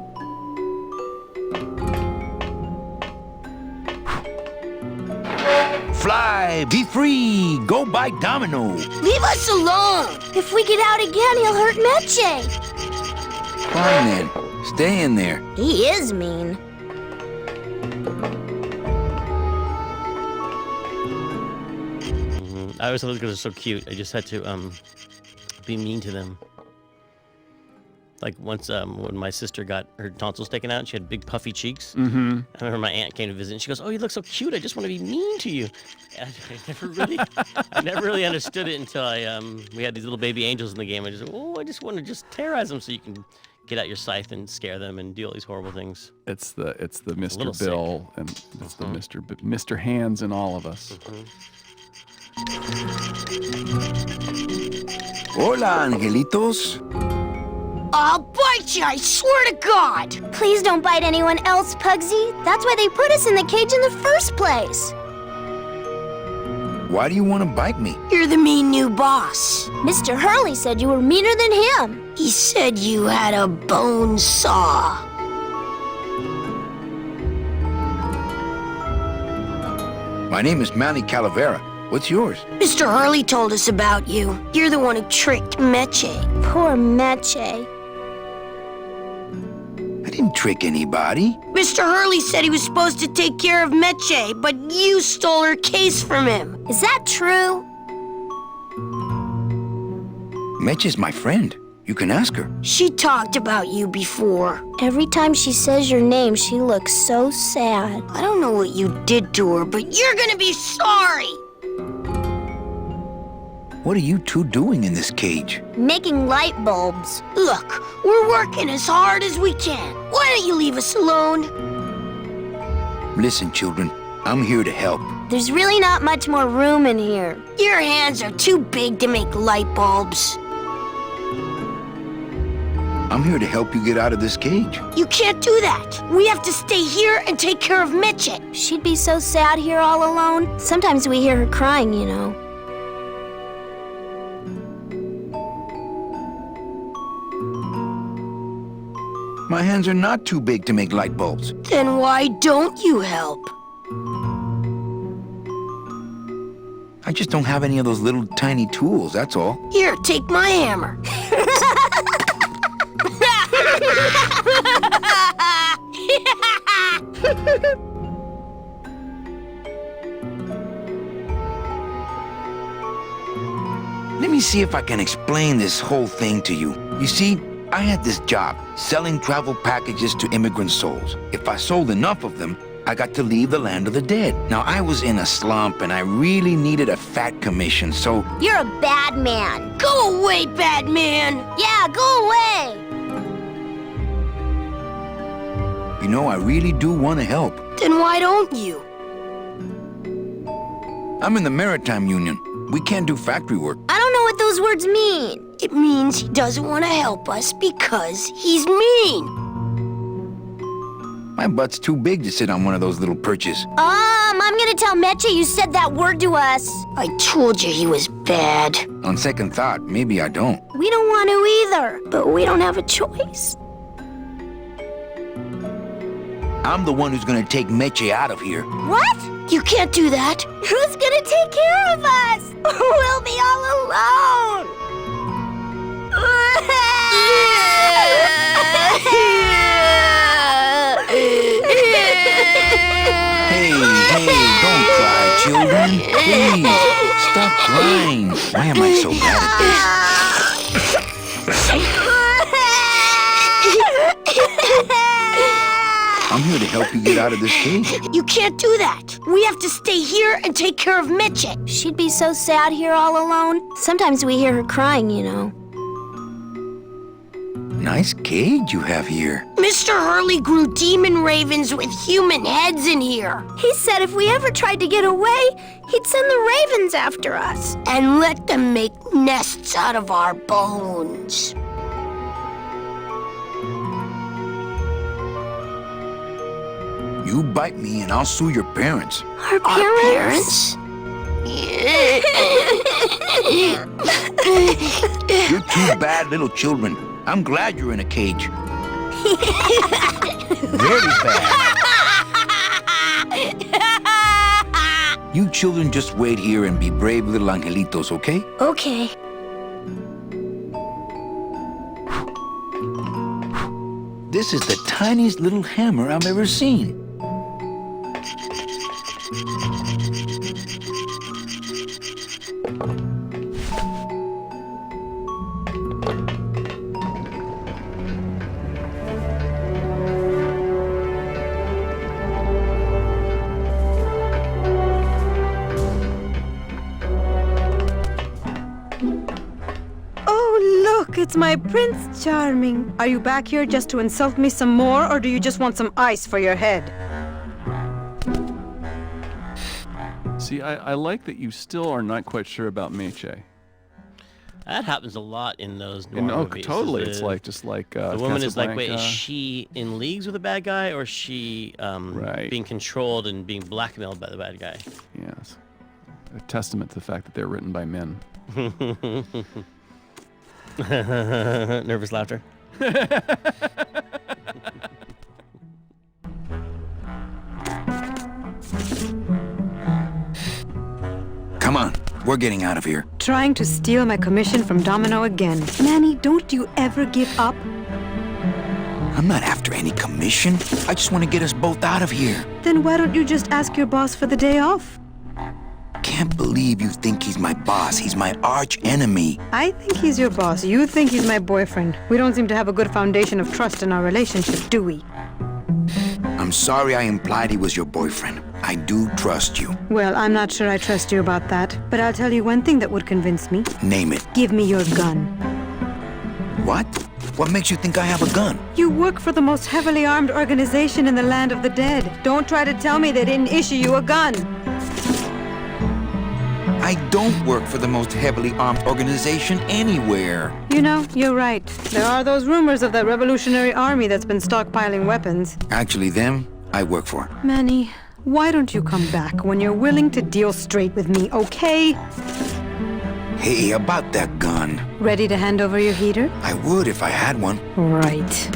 [SPEAKER 3] Fly, be free, go buy Domino.
[SPEAKER 14] Leave us alone. If we get out again, he'll hurt Meche.
[SPEAKER 3] Fine then, stay in there.
[SPEAKER 14] He is mean.
[SPEAKER 4] I always thought those guys were so cute. I just had to be mean to them. Like once when my sister got her tonsils taken out, and she had big puffy cheeks.
[SPEAKER 5] Mm-hmm.
[SPEAKER 4] I remember my aunt came to visit, and she goes, "Oh, you look so cute. I just want to be mean to you." And I never really understood it until we had these little baby angels in the game. I just want to just terrorize them so you can get out your scythe and scare them and do all these horrible things.
[SPEAKER 5] It's the
[SPEAKER 4] little
[SPEAKER 5] Mr. Bill and it's the Mr. Hands in all of us.
[SPEAKER 3] Hola, angelitos.
[SPEAKER 14] I'll bite you, I swear to God! Please don't bite anyone else, Pugsy. That's why they put us in the cage in the first place.
[SPEAKER 3] Why do you want to bite me?
[SPEAKER 14] You're the mean new boss. Mr. Hurley said you were meaner than him. He said you had a bone saw.
[SPEAKER 3] My name is Manny Calavera. What's yours?
[SPEAKER 14] Mr. Hurley told us about you. You're the one who tricked Meche. Poor Meche.
[SPEAKER 3] I didn't trick anybody.
[SPEAKER 14] Mr. Hurley said he was supposed to take care of Meche, but you stole her case from him. Is that true?
[SPEAKER 3] Mitch is my friend. You can ask her.
[SPEAKER 14] She talked about you before. Every time she says your name, she looks so sad. I don't know what you did to her, but you're gonna be sorry.
[SPEAKER 3] What are you two doing in this cage?
[SPEAKER 14] Making light bulbs. Look, we're working as hard as we can. Why don't you leave us alone?
[SPEAKER 3] Listen, children, I'm here to help.
[SPEAKER 14] There's really not much more room in here. Your hands are too big to make light bulbs.
[SPEAKER 3] I'm here to help you get out of this cage.
[SPEAKER 14] You can't do that. We have to stay here and take care of Mitchell. She'd be so sad here all alone. Sometimes we hear her crying, you know.
[SPEAKER 3] My hands are not too big to make light bulbs.
[SPEAKER 14] Then why don't you help?
[SPEAKER 3] I just don't have any of those little tiny tools, that's all.
[SPEAKER 14] Here, take my hammer.
[SPEAKER 3] Let me see if I can explain this whole thing to you. You see, I had this job, selling travel packages to immigrant souls. If I sold enough of them, I got to leave the land of the dead. Now, I was in a slump, and I really needed a fat commission, so...
[SPEAKER 14] You're a bad man. Go away, bad man. Yeah, go away.
[SPEAKER 3] You know, I really do want to help.
[SPEAKER 14] Then why don't you?
[SPEAKER 3] I'm in the Maritime Union. We can't do factory work.
[SPEAKER 14] I don't know what those words mean. It means he doesn't want to help us because he's mean.
[SPEAKER 3] My butt's too big to sit on one of those little perches.
[SPEAKER 14] I'm gonna tell Meche you said that word to us. I told you he was bad.
[SPEAKER 3] On second thought, maybe I don't.
[SPEAKER 14] We don't want to either, but we don't have a choice.
[SPEAKER 3] I'm the one who's gonna take Meche out of here.
[SPEAKER 14] What? You can't do that. Who's gonna take care of us? We'll be all alone.
[SPEAKER 3] Hey, don't cry, children. Please, stop crying. Why am I so bad at this? I'm here to help you get out of this cage.
[SPEAKER 14] You can't do that. We have to stay here and take care of Mitchie. She'd be so sad here all alone. Sometimes we hear her crying, you know.
[SPEAKER 3] Nice cage you have here.
[SPEAKER 14] Mr. Hurley grew demon ravens with human heads in here. He said if we ever tried to get away, he'd send the ravens after us and let them make nests out of our bones.
[SPEAKER 3] You bite me and I'll sue your parents.
[SPEAKER 14] Our parents?
[SPEAKER 3] You're two bad little children. I'm glad you're in a cage. Very bad. You children just wait here and be brave little angelitos, okay?
[SPEAKER 14] Okay.
[SPEAKER 3] This is the tiniest little hammer I've ever seen.
[SPEAKER 12] It's my Prince Charming. Are you back here just to insult me some more, or do you just want some ice for your head?
[SPEAKER 5] See, I like that you still are not quite sure about Meche.
[SPEAKER 4] That happens a lot in those noir movies.
[SPEAKER 5] Totally. It's like just like
[SPEAKER 4] the woman is like, wait, is
[SPEAKER 5] Casablanca.
[SPEAKER 4] she in leagues with a bad guy, or is she being controlled and being blackmailed by the bad guy?
[SPEAKER 5] Yes. A testament to the fact that they're written by men.
[SPEAKER 4] Nervous laughter.
[SPEAKER 3] Come on, we're getting out of here.
[SPEAKER 12] Trying to steal my commission from Domino again. Manny, don't you ever give up?
[SPEAKER 3] I'm not after any commission. I just want to get us both out of here.
[SPEAKER 12] Then why don't you just ask your boss for the day off?
[SPEAKER 3] Can't believe you think he's my boss. He's my arch enemy.
[SPEAKER 12] I think he's your boss. You think he's my boyfriend. We don't seem to have a good foundation of trust in our relationship, do we?
[SPEAKER 3] I'm sorry I implied he was your boyfriend. I do trust you.
[SPEAKER 12] Well, I'm not sure I trust you about that, but I'll tell you one thing that would convince me.
[SPEAKER 3] Name it.
[SPEAKER 12] Give me your gun.
[SPEAKER 3] What? What makes you think I have a gun?
[SPEAKER 12] You work for the most heavily armed organization in the land of the dead. Don't try to tell me they didn't issue you a gun.
[SPEAKER 3] I don't work for the most heavily armed organization anywhere.
[SPEAKER 12] You know, you're right. There are those rumors of that Revolutionary Army that's been stockpiling weapons.
[SPEAKER 3] Actually, them, I work for.
[SPEAKER 12] Manny, why don't you come back when you're willing to deal straight with me, okay?
[SPEAKER 3] Hey, about that gun.
[SPEAKER 12] Ready to hand over your heater?
[SPEAKER 3] I would if I had one.
[SPEAKER 12] Right.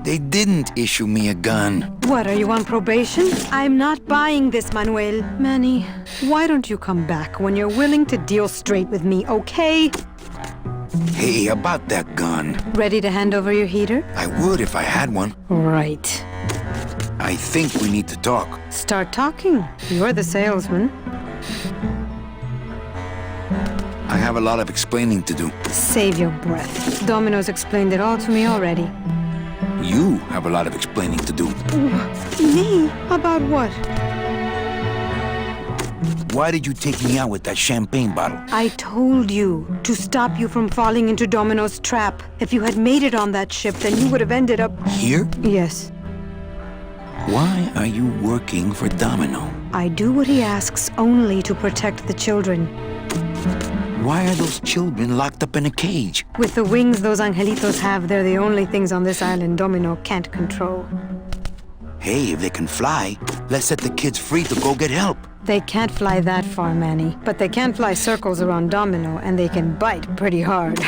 [SPEAKER 3] They didn't issue me a gun.
[SPEAKER 12] What, are you on probation? I'm not buying this, Manuel. Manny, why don't you come back when you're willing to deal straight with me, okay?
[SPEAKER 3] Hey, about that gun.
[SPEAKER 12] Ready to hand over your heater?
[SPEAKER 3] I would if I had one.
[SPEAKER 12] Right.
[SPEAKER 3] I think we need to talk.
[SPEAKER 12] Start talking. You're the salesman.
[SPEAKER 3] I have a lot of explaining to do.
[SPEAKER 12] Save your breath. Domino's explained it all to me already.
[SPEAKER 3] You have a lot of explaining to do.
[SPEAKER 12] Me? About what?
[SPEAKER 3] Why did you take me out with that champagne bottle?
[SPEAKER 12] I told you to stop you from falling into Domino's trap. If you had made it on that ship, then you would have ended up...
[SPEAKER 3] Here?
[SPEAKER 12] Yes.
[SPEAKER 3] Why are you working for Domino?
[SPEAKER 12] I do what he asks only to protect the children.
[SPEAKER 3] Why are those children locked up in a cage?
[SPEAKER 12] With the wings those angelitos have, they're the only things on this island Domino can't control.
[SPEAKER 3] Hey, if they can fly, let's set the kids free to go get help.
[SPEAKER 12] They can't fly that far, Manny. But they can fly circles around Domino, and they can bite pretty hard.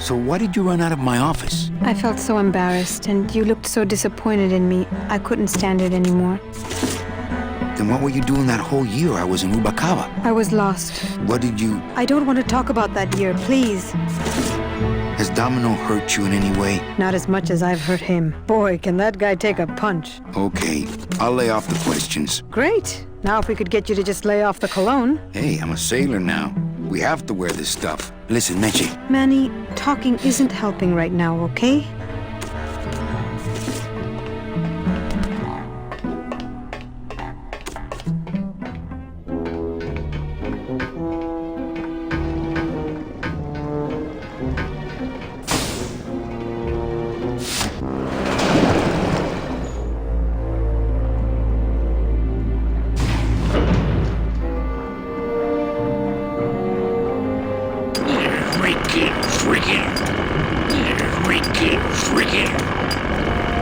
[SPEAKER 3] So why did you run out of my office?
[SPEAKER 12] I felt so embarrassed, and you looked so disappointed in me. I couldn't stand it anymore.
[SPEAKER 3] Then what were you doing that whole year I was in Rubacava?
[SPEAKER 12] I was lost.
[SPEAKER 3] What did you...
[SPEAKER 12] I don't want to talk about that year, please.
[SPEAKER 3] Has Domino hurt you in any way?
[SPEAKER 12] Not as much as I've hurt him. Boy, can that guy take a punch.
[SPEAKER 3] Okay, I'll lay off the questions.
[SPEAKER 12] Great. Now if we could get you to just lay off the cologne.
[SPEAKER 3] Hey, I'm a sailor now. We have to wear this stuff. Listen, Meche.
[SPEAKER 12] Manny, talking isn't helping right now, okay?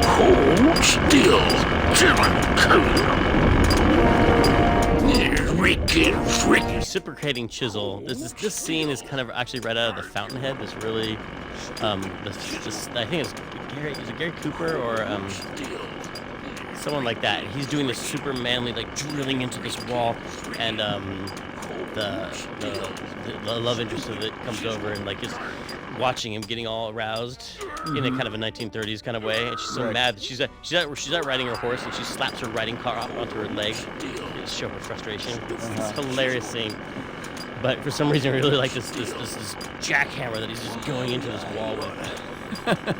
[SPEAKER 6] Hold still,
[SPEAKER 4] Reciprocating chisel. This scene is kind of actually right out of the Fountainhead. This really, I think it's Gary Cooper or someone like that. He's doing this super manly, like drilling into this wall, and the love interest of it comes over and like is watching him getting all aroused in a kind of a 1930s kind of way, and she's so mad that she's out riding her horse and she slaps her riding car onto her leg to show her frustration. It's a hilarious scene. But for some reason, I really like this jackhammer that he's just going into this wall with.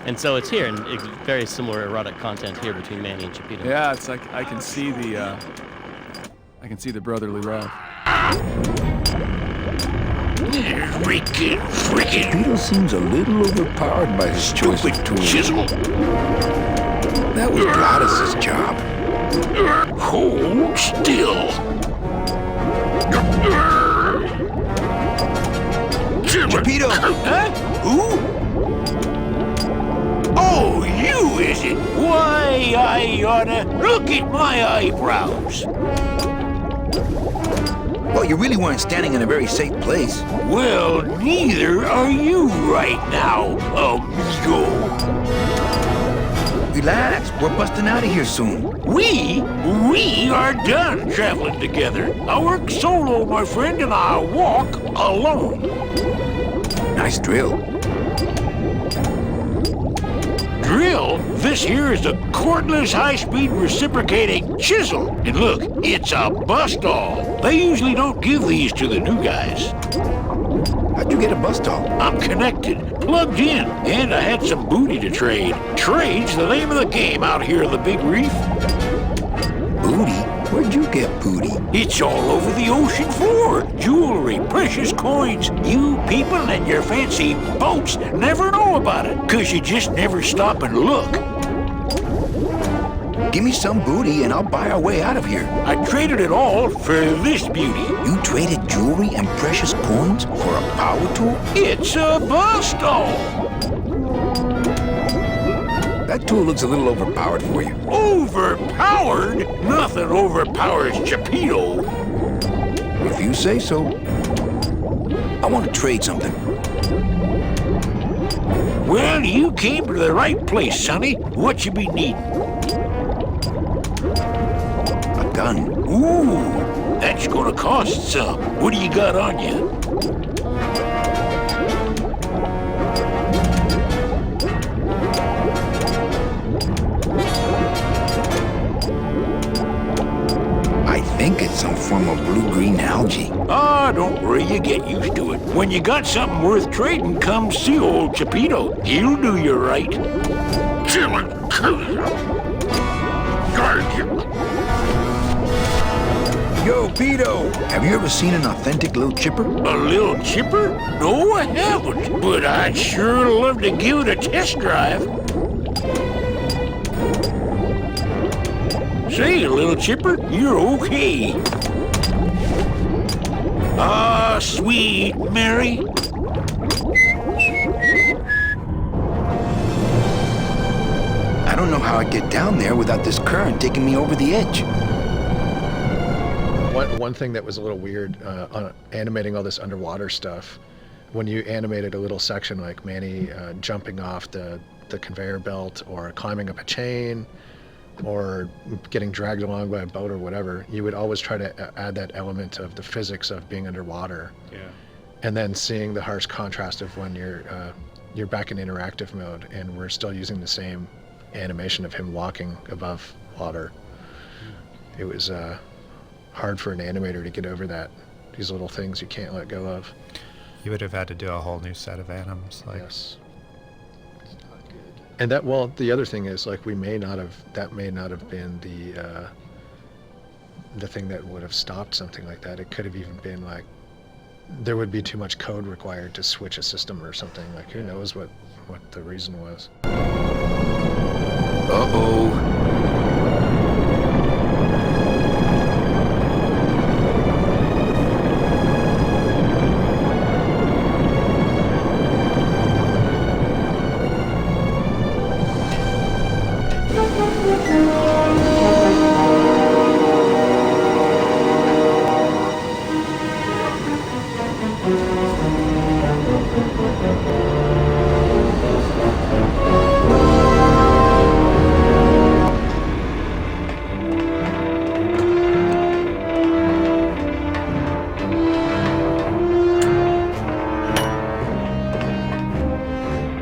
[SPEAKER 4] And so it's here, and it's very similar erotic content here between Manny and Chipito.
[SPEAKER 5] Yeah, it's like I can see the brotherly love.
[SPEAKER 3] Chipito seems a little overpowered by his choice of tools.
[SPEAKER 6] Chisel.
[SPEAKER 3] That was Gladys's job.
[SPEAKER 6] Hold still.
[SPEAKER 3] Chipito!
[SPEAKER 6] Huh?
[SPEAKER 3] Who?
[SPEAKER 6] Oh, you is it? Why, I oughta look at my eyebrows.
[SPEAKER 3] Well, you really weren't standing in a very safe place.
[SPEAKER 6] Well, neither are you right now, amigo.
[SPEAKER 3] Relax, we're busting out of here soon.
[SPEAKER 6] We are done traveling together. I work solo, my friend, and I walk alone.
[SPEAKER 3] Nice drill.
[SPEAKER 6] Drill? This here is a cordless, high-speed reciprocating chisel. And look, it's a bust-all. They usually don't give these to the new guys.
[SPEAKER 3] How'd you get a bust-all?
[SPEAKER 6] I'm connected, plugged in, and I had some booty to trade. Trade's the name of the game out here on the Big Reef.
[SPEAKER 3] Booty? Where'd you get booty?
[SPEAKER 6] It's all over the ocean floor. Jewelry, precious coins. You people and your fancy boats never know about it, 'cause you just never stop and look.
[SPEAKER 3] Give me some booty and I'll buy our way out of here.
[SPEAKER 6] I traded it all for this beauty.
[SPEAKER 3] You traded jewelry and precious coins for a power tool?
[SPEAKER 6] It's a bust-all.
[SPEAKER 3] That tool looks a little overpowered for you.
[SPEAKER 6] Overpowered? Nothing overpowers Chipito.
[SPEAKER 3] If you say so. I want to trade something.
[SPEAKER 6] Well, you came to the right place, sonny. What you be needing?
[SPEAKER 3] A gun.
[SPEAKER 6] Ooh, that's gonna cost some. What do you got on you?
[SPEAKER 3] I think it's some form of blue-green algae.
[SPEAKER 6] Ah, don't worry, you get used to it. When you got something worth trading, come see old Chipito. He'll do you right.
[SPEAKER 3] Yo, Pito, have you ever seen an authentic little chipper?
[SPEAKER 6] A little chipper? No, I haven't. But I'd sure love to give it a test drive. Say, little chipper, you're okay. Ah, sweet Mary.
[SPEAKER 3] I don't know how I'd get down there without this current taking me over the edge.
[SPEAKER 2] One thing that was a little weird on animating all this underwater stuff, when you animated a little section like Manny jumping off the conveyor belt or climbing up a chain or getting dragged along by a boat or whatever, you would always try to add that element of the physics of being underwater.
[SPEAKER 5] Yeah.
[SPEAKER 2] And then seeing the harsh contrast of when you're you're back in interactive mode, and we're still using the same animation of him walking above water. It was hard for an animator to get over that. These little things you can't let go of.
[SPEAKER 8] You would have had to do a whole new set of animals. Like,
[SPEAKER 2] yes. And that, well, the other thing is, like, that may not have been the thing that would have stopped something like that. It could have even been like, there would be too much code required to switch a system or something. Like, who knows what the reason was.
[SPEAKER 3] Uh-oh.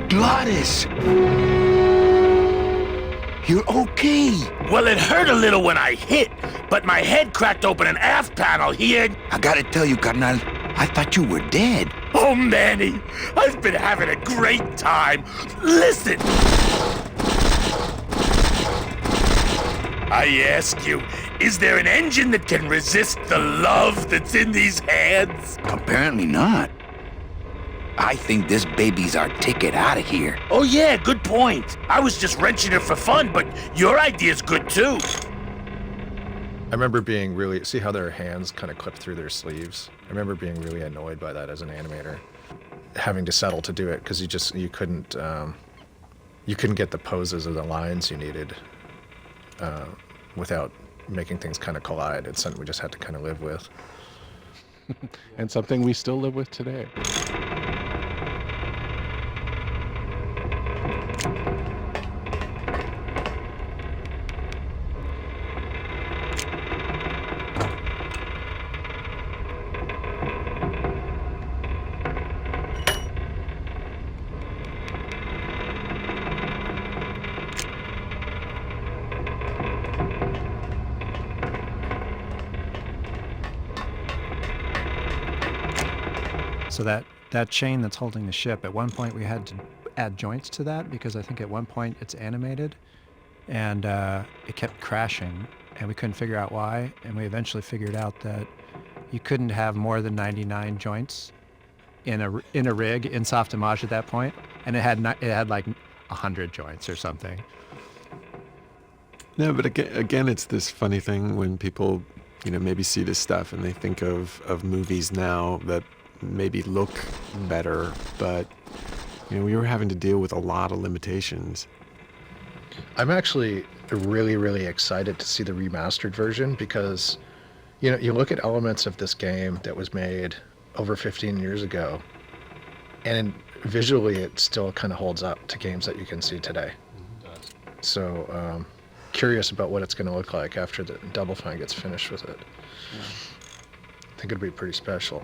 [SPEAKER 3] Gladys! You're okay.
[SPEAKER 6] Well, it hurt a little when I hit, but my head cracked open an aft panel here.
[SPEAKER 3] I gotta tell you, carnal, I thought you were dead.
[SPEAKER 6] Oh, Manny, I've been having a great time. Listen. I ask you, is there an engine that can resist the love that's in these hands?
[SPEAKER 3] Apparently not. I think this baby's our ticket out of here.
[SPEAKER 6] Oh yeah, good point. I was just wrenching it for fun, but your idea's good too.
[SPEAKER 2] I remember being really, see how their hands kind of clip through their sleeves? I remember being really annoyed by that as an animator, having to settle to do it because you couldn't get the poses or the lines you needed without making things kind of collide. It's something we just had to kind of live with.
[SPEAKER 10] And something we still live with today.
[SPEAKER 8] so that chain that's holding the ship, at one point we had to add joints to that because I think at one point it's animated and it kept crashing and we couldn't figure out why, and we eventually figured out that you couldn't have more than 99 joints in a rig in Softimage at that point, and it had like 100 joints or something.
[SPEAKER 9] No, but again, it's this funny thing when people, maybe see this stuff and they think of movies now that maybe look better, but we were having to deal with a lot of limitations.
[SPEAKER 2] I'm actually really, really excited to see the remastered version because, you look at elements of this game that was made over 15 years ago, and visually it still kind of holds up to games that you can see today.
[SPEAKER 1] It does.
[SPEAKER 2] So, curious about what it's going to look like after the Double Fine gets finished with it.
[SPEAKER 1] Yeah.
[SPEAKER 2] I think it'd be pretty special.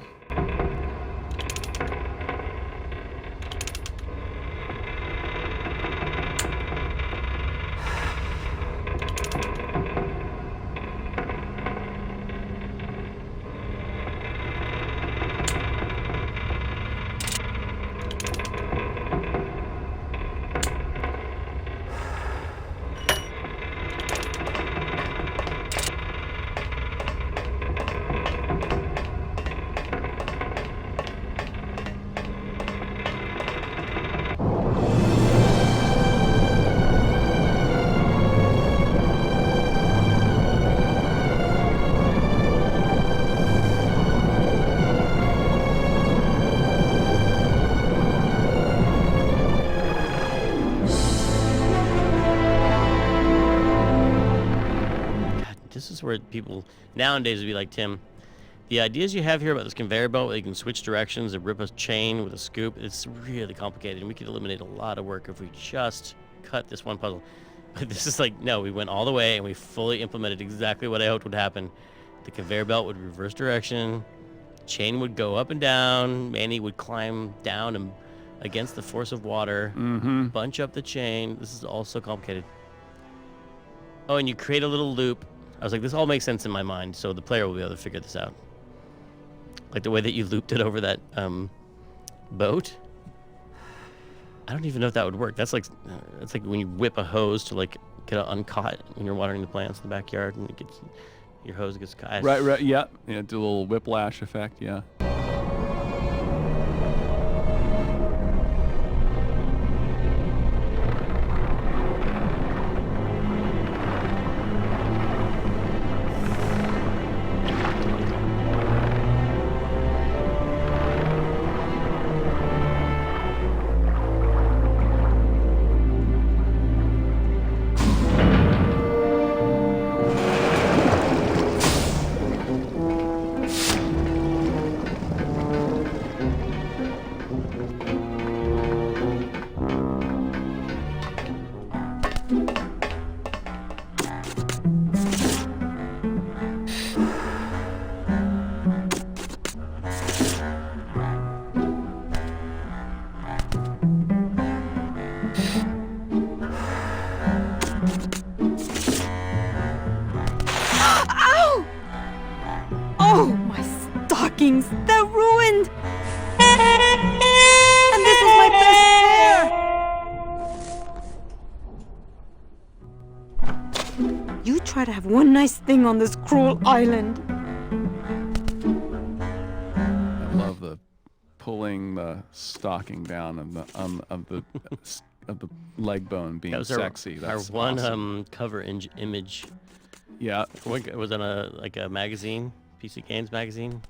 [SPEAKER 4] Where people nowadays would be like, Tim, the ideas you have here about this conveyor belt where you can switch directions and rip a chain with a scoop, it's really complicated, and we could eliminate a lot of work if we just cut this one puzzle. But this is like, no, we went all the way and we fully implemented exactly what I hoped would happen. The conveyor belt would reverse direction, chain would go up and down, Manny would climb down and against the force of water, bunch up the chain. This is all so complicated. Oh, and you create a little loop. I was like, this all makes sense in my mind, so the player will be able to figure this out. Like the way that you looped it over that boat. I don't even know if that would work. That's like when you whip a hose to like get it uncaught when you're watering the plants in the backyard, and it gets your hose gets caught.
[SPEAKER 5] Right, yeah, do a little whiplash effect, yeah.
[SPEAKER 12] They're ruined! And this was my best pair! You try to have one nice thing on this cruel island.
[SPEAKER 5] I love the pulling the stocking down of the leg bone being sexy. That's
[SPEAKER 4] our one
[SPEAKER 5] awesome.
[SPEAKER 4] cover image.
[SPEAKER 5] Yeah.
[SPEAKER 4] It was on a magazine, PC Games magazine.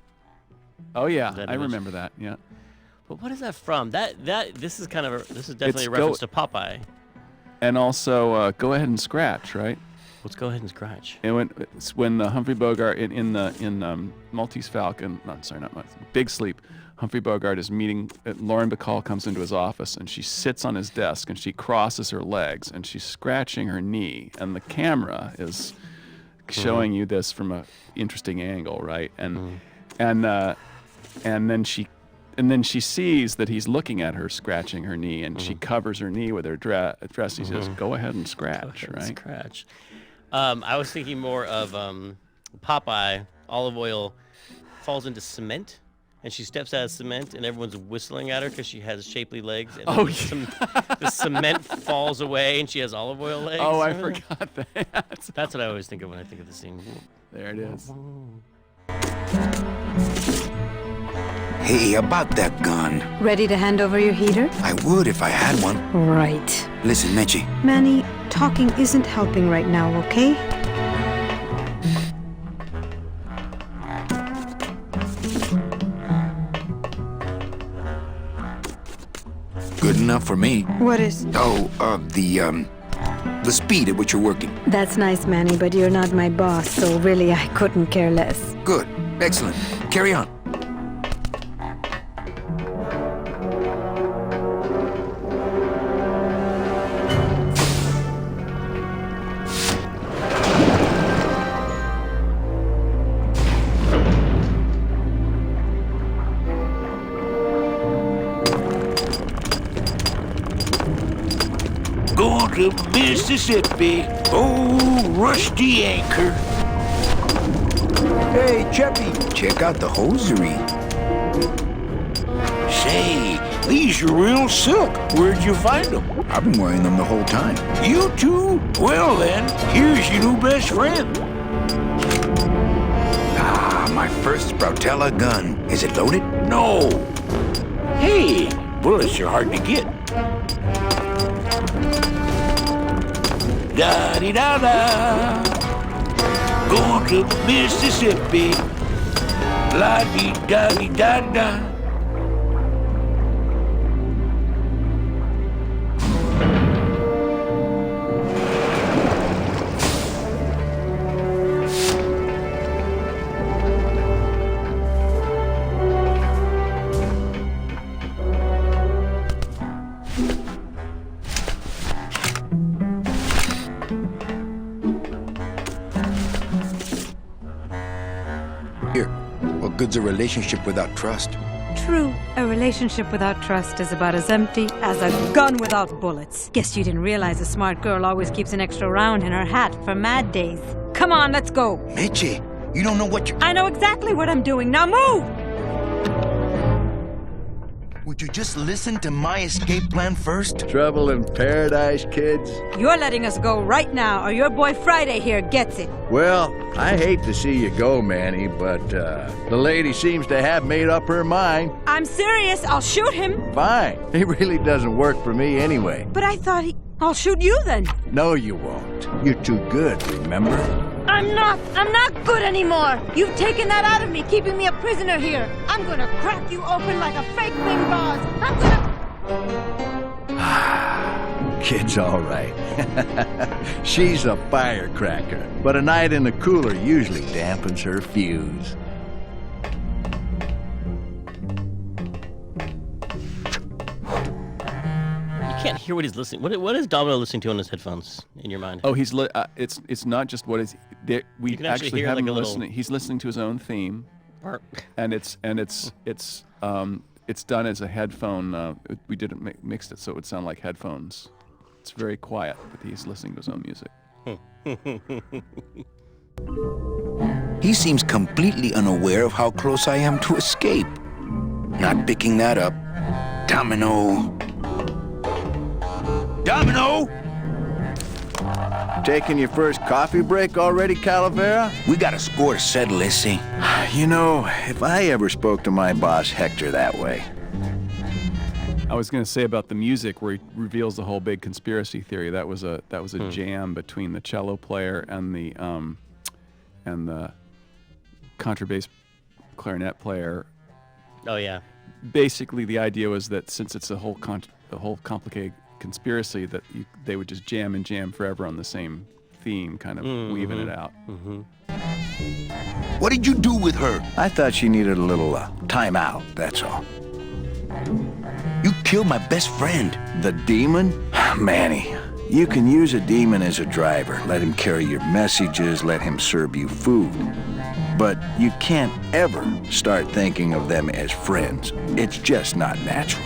[SPEAKER 5] Oh yeah, I remember that. Yeah.
[SPEAKER 4] But what is that from? This is definitely a reference to Popeye.
[SPEAKER 5] And also, Go Ahead and Scratch, right?
[SPEAKER 4] Let's Go Ahead and Scratch.
[SPEAKER 5] And when Humphrey Bogart in Maltese Falcon, not Big Sleep, Humphrey Bogart is meeting. Lauren Bacall comes into his office and she sits on his desk and she crosses her legs and she's scratching her knee, and the camera is showing you this from a interesting angle, right? And then she sees that he's looking at her scratching her knee, and she covers her knee with her dress. He says, "Go ahead and scratch," right?
[SPEAKER 4] Scratch. I was thinking more of Popeye. Olive Oil falls into cement, and she steps out of cement, and everyone's whistling at her because she has shapely legs. And the cement falls away, and she has olive oil legs.
[SPEAKER 5] Oh, I forgot that.
[SPEAKER 4] That's what I always think of when I think of the scene.
[SPEAKER 5] There it is.
[SPEAKER 3] Hey, about that gun.
[SPEAKER 12] Ready to hand over your heater?
[SPEAKER 3] I would if I had one.
[SPEAKER 12] Right.
[SPEAKER 3] Listen, Mechi.
[SPEAKER 12] Manny, talking isn't helping right now, okay?
[SPEAKER 3] Good enough for me.
[SPEAKER 12] What is?
[SPEAKER 3] Oh, the speed at which you're working.
[SPEAKER 12] That's nice, Manny, but you're not my boss, so really I couldn't care less.
[SPEAKER 3] Good. Excellent. Carry on.
[SPEAKER 6] Going to Mississippi, oh, rusty anchor.
[SPEAKER 3] Hey, Cheppy, check out the hosiery.
[SPEAKER 6] Say, these are real silk. Where'd you find them?
[SPEAKER 3] I've been wearing them the whole time.
[SPEAKER 6] You too? Well then, here's your new best friend.
[SPEAKER 3] Ah, my first Sproutella gun. Is it loaded?
[SPEAKER 6] No. Hey, bullets are hard to get. Da-dee-da-da. Going to Mississippi. La-dee-da-dee-da-da.
[SPEAKER 3] Here, what good's a relationship without trust?
[SPEAKER 12] True, a relationship without trust is about as empty as a gun without bullets. Guess you didn't realize a smart girl always keeps an extra round in her hat for mad days. Come on, let's go.
[SPEAKER 3] Mitchie, you don't know what you're...
[SPEAKER 12] I know exactly what I'm doing. Now move!
[SPEAKER 3] Would you just listen to my escape plan first?
[SPEAKER 13] Trouble in paradise, kids?
[SPEAKER 12] You're letting us go right now, or your boy Friday here gets it.
[SPEAKER 13] Well, I hate to see you go, Manny, but the lady seems to have made up her mind.
[SPEAKER 12] I'm serious. I'll shoot him.
[SPEAKER 13] Fine. It really doesn't work for me anyway.
[SPEAKER 12] But I thought I'll shoot you then.
[SPEAKER 13] No, you won't. You're too good, remember?
[SPEAKER 12] I'm not good anymore. You've taken that out of me, keeping me a prisoner here. I'm gonna crack you open like a fake bing bars. I'm gonna...
[SPEAKER 13] Kid's all right. She's a firecracker, but a night in the cooler usually dampens her fuse.
[SPEAKER 4] Can't hear what he's listening. What is Domino listening to on his headphones in your mind?
[SPEAKER 5] Oh, it's not just what is there. We
[SPEAKER 4] You can actually
[SPEAKER 5] actually
[SPEAKER 4] hear,
[SPEAKER 5] have
[SPEAKER 4] like,
[SPEAKER 5] him
[SPEAKER 4] a little-
[SPEAKER 5] listening. He's listening to his own theme,
[SPEAKER 4] Bark.
[SPEAKER 5] and it's done as a headphone. We didn't mixed it so it would sound like headphones. It's very quiet, but he's listening to his own music.
[SPEAKER 3] He seems completely unaware of how close I am to escape. Not picking that up. Domino. Domino!
[SPEAKER 13] Taking your first coffee break already, Calavera?
[SPEAKER 3] We got a score to settle, Issy.
[SPEAKER 13] You know, if I ever spoke to my boss Hector that way.
[SPEAKER 5] I was going to say about the music where he reveals the whole big conspiracy theory. That was a jam between the cello player and the contrabass clarinet player.
[SPEAKER 4] Oh yeah.
[SPEAKER 5] Basically, the idea was that since it's a whole complicated conspiracy, that they would just jam and jam forever on the same theme, kind of weaving it out.
[SPEAKER 3] What did you do with her?
[SPEAKER 13] I thought she needed a little time out, that's all.
[SPEAKER 3] You killed my best friend.
[SPEAKER 13] The demon? Manny, you can use a demon as a driver. Let him carry your messages, let him serve you food. But you can't ever start thinking of them as friends. It's just not natural.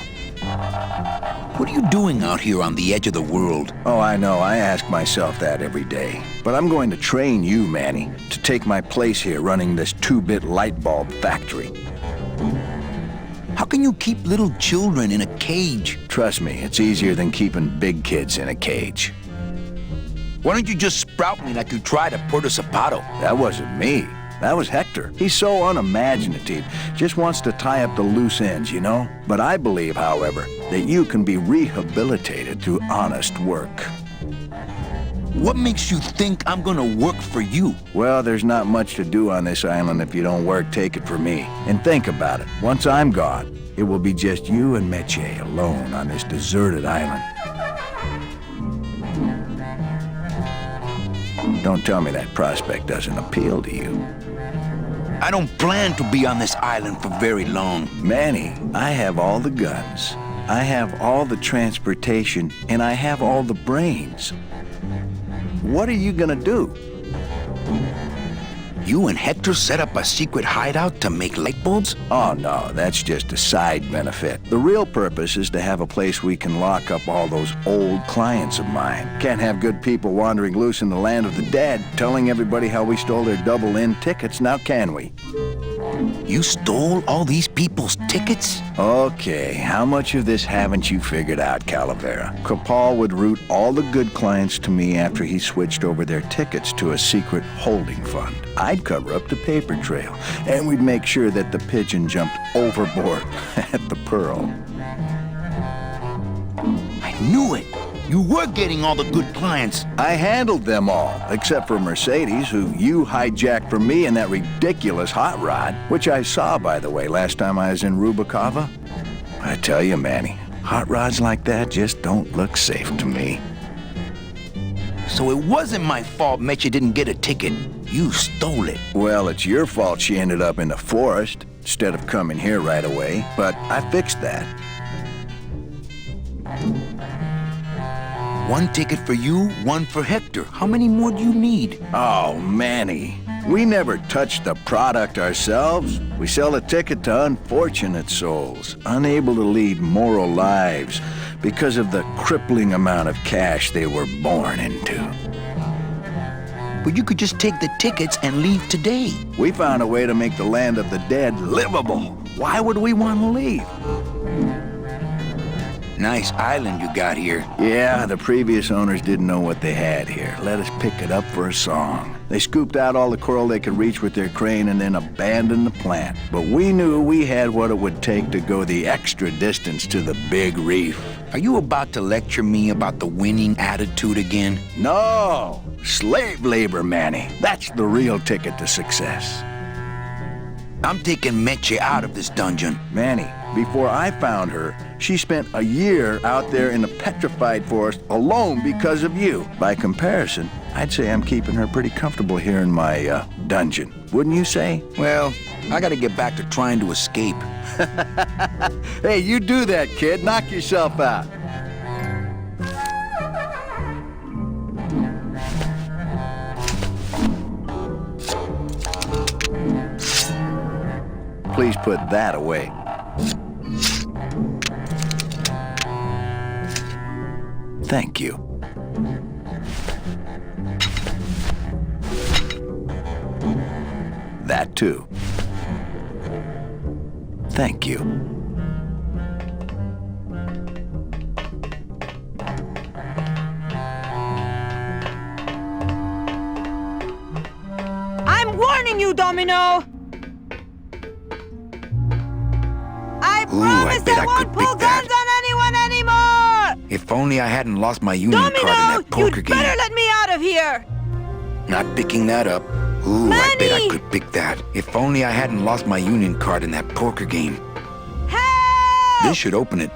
[SPEAKER 3] What are you doing out here on the edge of the world?
[SPEAKER 13] Oh, I know. I ask myself that every day. But I'm going to train you, Manny, to take my place here running this 2-bit light bulb factory.
[SPEAKER 3] How can you keep little children in a cage?
[SPEAKER 13] Trust me, it's easier than keeping big kids in a cage.
[SPEAKER 3] Why don't you just sprout me like you tried at Puerto Zapato?
[SPEAKER 13] That wasn't me. That was Hector. He's so unimaginative, just wants to tie up the loose ends, you know? But I believe, however, that you can be rehabilitated through honest work.
[SPEAKER 3] What makes you think I'm gonna work for you?
[SPEAKER 13] Well, there's not much to do on this island if you don't work, take it from me. And think about it. Once I'm gone, it will be just you and Meche alone on this deserted island. Don't tell me that prospect doesn't appeal to you.
[SPEAKER 3] I don't plan to be on this island for very long.
[SPEAKER 13] Manny, I have all the guns. I have all the transportation, and I have all the brains. What are you gonna do?
[SPEAKER 3] You and Hector set up a secret hideout to make light bulbs?
[SPEAKER 13] Oh, no, that's just a side benefit. The real purpose is to have a place we can lock up all those old clients of mine. Can't have good people wandering loose in the land of the dead, telling everybody how we stole their double-in tickets, now can we?
[SPEAKER 3] You stole all these people's tickets?
[SPEAKER 13] Okay, how much of this haven't you figured out, Calavera? Capal would route all the good clients to me after he switched over their tickets to a secret holding fund. I'd cover up the paper trail, and we'd make sure that the pigeon jumped overboard at the Pearl.
[SPEAKER 3] I knew it! You were getting all the good clients.
[SPEAKER 13] I handled them all, except for Mercedes, who you hijacked from me in that ridiculous hot rod, which I saw, by the way, last time I was in Rubacava. I tell you, Manny, hot rods like that just don't look safe to me.
[SPEAKER 3] So it wasn't my fault Meche didn't get a ticket. You stole it.
[SPEAKER 13] Well, it's your fault she ended up in the forest instead of coming here right away, but I fixed that.
[SPEAKER 3] One ticket for you, one for Hector. How many more do you need?
[SPEAKER 13] Oh, Manny, We never touch the product ourselves. We sell a ticket to unfortunate souls, unable to lead moral lives because of the crippling amount of cash they were born into.
[SPEAKER 3] But you could just take the tickets and leave today.
[SPEAKER 13] We found a way to make the land of the dead livable. Why would we want to leave?
[SPEAKER 3] Nice island you got here.
[SPEAKER 13] Yeah, the previous owners didn't know what they had here. Let us pick it up for a song. They scooped out all the coral they could reach with their crane and then abandoned the plant. But we knew we had what it would take to go the extra distance to the big reef.
[SPEAKER 3] Are you about to lecture me about the winning attitude again?
[SPEAKER 13] No! Slave labor, Manny. That's the real ticket to success.
[SPEAKER 3] I'm taking Meche out of this dungeon.
[SPEAKER 13] Manny, before I found her, she spent a year out there in the petrified forest alone because of you. By comparison, I'd say I'm keeping her pretty comfortable here in my dungeon. Wouldn't you say?
[SPEAKER 3] Well, I gotta get back to trying to escape.
[SPEAKER 13] Hey, you do that, kid. Knock yourself out. Please put that away. Thank you. That too. Thank you.
[SPEAKER 12] I'm warning you, Domino! I promise
[SPEAKER 3] bet
[SPEAKER 12] I
[SPEAKER 3] I
[SPEAKER 12] won't
[SPEAKER 3] could
[SPEAKER 12] pull
[SPEAKER 3] pick that.
[SPEAKER 12] guns on anyone anymore!
[SPEAKER 3] If only I hadn't lost my union card in
[SPEAKER 12] Domino,
[SPEAKER 3] that poker
[SPEAKER 12] you'd
[SPEAKER 3] game.
[SPEAKER 12] better let me out of here!
[SPEAKER 3] Not picking that up. Ooh, I bet I
[SPEAKER 12] Manny!
[SPEAKER 3] could pick that. If only I hadn't lost my union card in that poker game.
[SPEAKER 12] Help!
[SPEAKER 3] This should open it.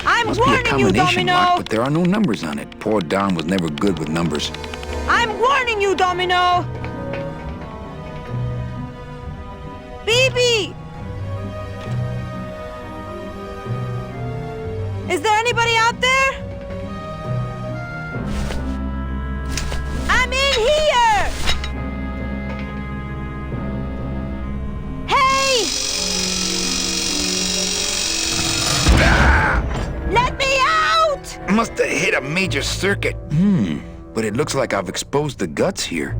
[SPEAKER 12] I'm
[SPEAKER 3] Must be a
[SPEAKER 12] warning you,
[SPEAKER 3] combination
[SPEAKER 12] Domino!
[SPEAKER 3] lock, but there are no numbers on it. Poor Don was never good with numbers.
[SPEAKER 12] I'm warning you, Domino! BB! Is there anybody out there? I'm in here! Hey! Let me out!
[SPEAKER 3] Must have hit a major circuit. But it looks like I've exposed the guts here.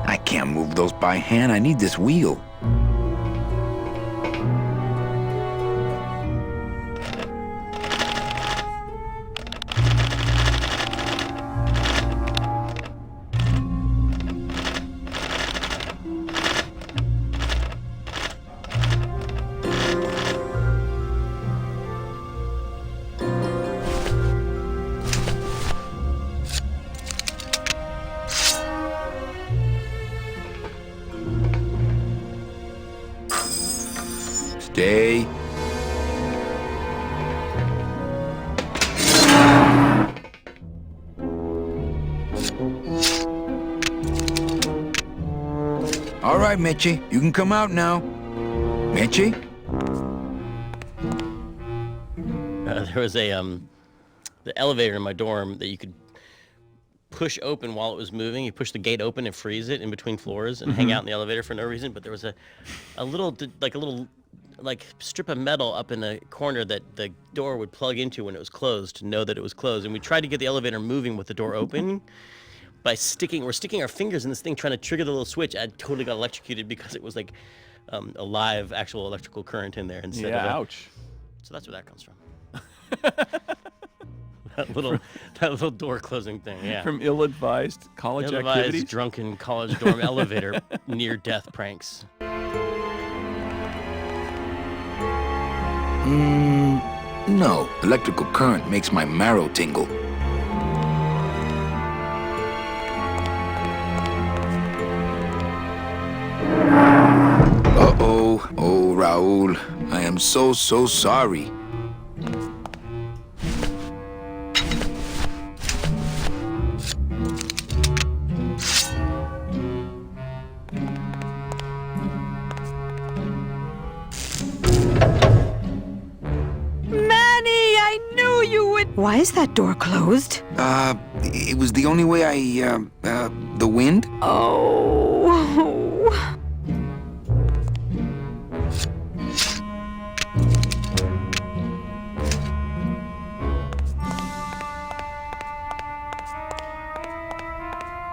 [SPEAKER 3] I can't move those by hand. I need this wheel. Stay. All right, Meche, you can come out now. Meche?
[SPEAKER 4] There was a the elevator in my dorm that you could push open while it was moving. You push the gate open and freeze it in between floors and hang out in the elevator for no reason. But there was a little strip of metal up in the corner that the door would plug into when it was closed to know that it was closed. And we tried to get the elevator moving with the door open by sticking our fingers in this thing trying to trigger the little switch. I totally got electrocuted because it was like a live actual electrical current in there instead of
[SPEAKER 5] ouch.
[SPEAKER 4] So that's where that comes from. that little door closing thing, yeah.
[SPEAKER 5] From ill-advised college
[SPEAKER 4] Ill-advised,
[SPEAKER 5] activities?
[SPEAKER 4] drunken college dorm elevator near-death pranks.
[SPEAKER 3] No. Electrical current makes my marrow tingle. Uh-oh. Oh, Raul. I am so sorry.
[SPEAKER 12] Manny, I knew knew you would. Why is that door closed?
[SPEAKER 3] It was the only way the wind?
[SPEAKER 12] Oh.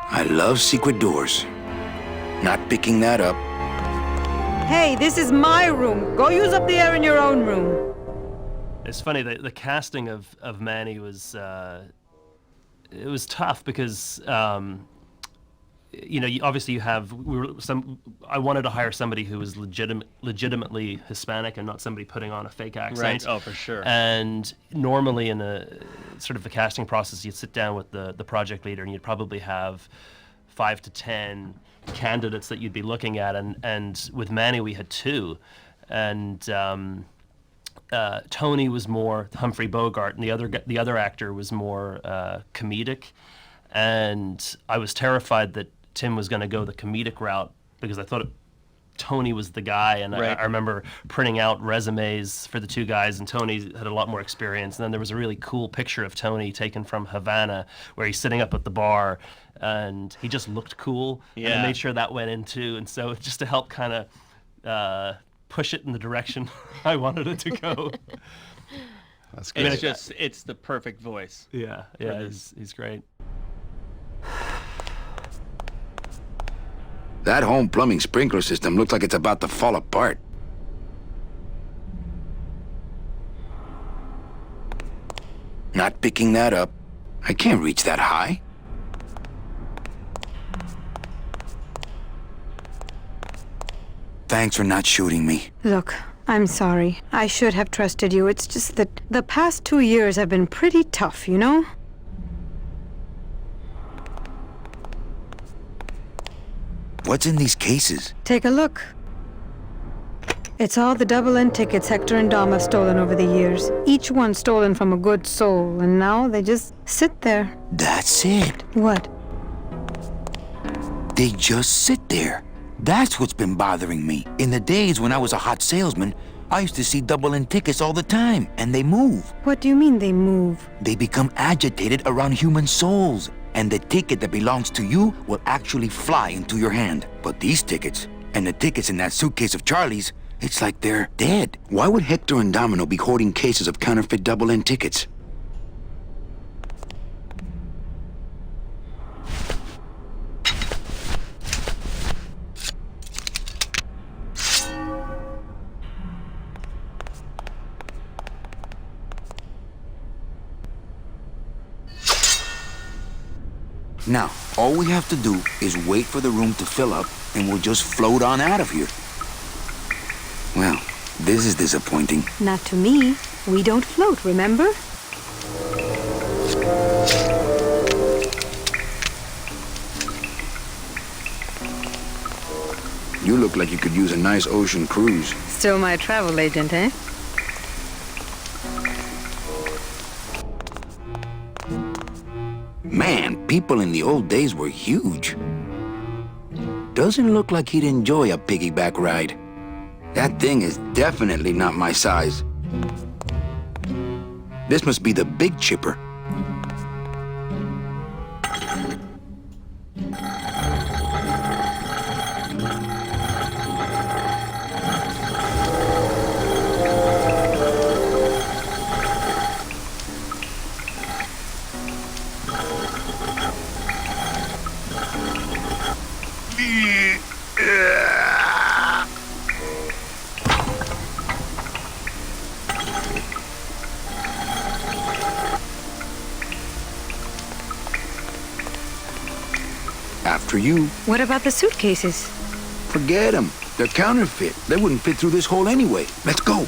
[SPEAKER 3] I love secret doors. Not picking that up.
[SPEAKER 12] Hey, this is my room. Go use up the air in your own room.
[SPEAKER 15] It's funny, the casting of Manny was it was tough because obviously you have I wanted to hire somebody who was legitimately Hispanic and not somebody putting on a fake accent.
[SPEAKER 4] Right. Oh, for sure.
[SPEAKER 15] And normally in a sort of the casting process, you'd sit down with the project leader and you'd probably have 5 to 10 candidates that you'd be looking at, and with Manny we had 2, and Tony was more Humphrey Bogart, and the other actor was more comedic, and I was terrified that Tim was going to go the comedic route because I thought Tony was the guy, and
[SPEAKER 4] Right.
[SPEAKER 15] I remember printing out resumes for the 2 guys, and Tony had a lot more experience. And then there was a really cool picture of Tony taken from Havana where he's sitting up at the bar, and he just looked cool. And
[SPEAKER 4] Yeah.
[SPEAKER 15] I made sure that went in too, and so just to help kind of push it in the direction I wanted it to go.
[SPEAKER 9] That's great.
[SPEAKER 4] It's the perfect voice.
[SPEAKER 15] Yeah, he's great.
[SPEAKER 3] That home plumbing sprinkler system looks like it's about to fall apart. Not picking that up. I can't reach that high. Thanks for not shooting me.
[SPEAKER 12] Look, I'm sorry. I should have trusted you. It's just that the past 2 years have been pretty tough, you know?
[SPEAKER 3] What's in these cases?
[SPEAKER 12] Take a look. It's all the double-end tickets Hector and Dom have stolen over the years. Each one stolen from a good soul, and now they just sit there.
[SPEAKER 3] That's it.
[SPEAKER 12] What?
[SPEAKER 3] They just sit there. That's what's been bothering me. In the days when I was a hot salesman, I used to see double-end tickets all the time, and they move.
[SPEAKER 12] What do you mean they move?
[SPEAKER 3] They become agitated around human souls, and the ticket that belongs to you will actually fly into your hand. But these tickets, and the tickets in that suitcase of Charlie's, it's like they're dead. Why would Hector and Domino be hoarding cases of counterfeit double-end tickets? Now, all we have to do is wait for the room to fill up, and we'll just float on out of here. Well, this is disappointing.
[SPEAKER 12] Not to me. We don't float, remember?
[SPEAKER 3] You look like you could use a nice ocean cruise.
[SPEAKER 12] Still my travel agent, eh?
[SPEAKER 3] Man, people in the old days were huge. Doesn't look like he'd enjoy a piggyback ride. That thing is definitely not my size. This must be the big chipper. After you.
[SPEAKER 12] What about the suitcases?
[SPEAKER 3] Forget them. They're counterfeit. They wouldn't fit through this hole anyway. Let's go.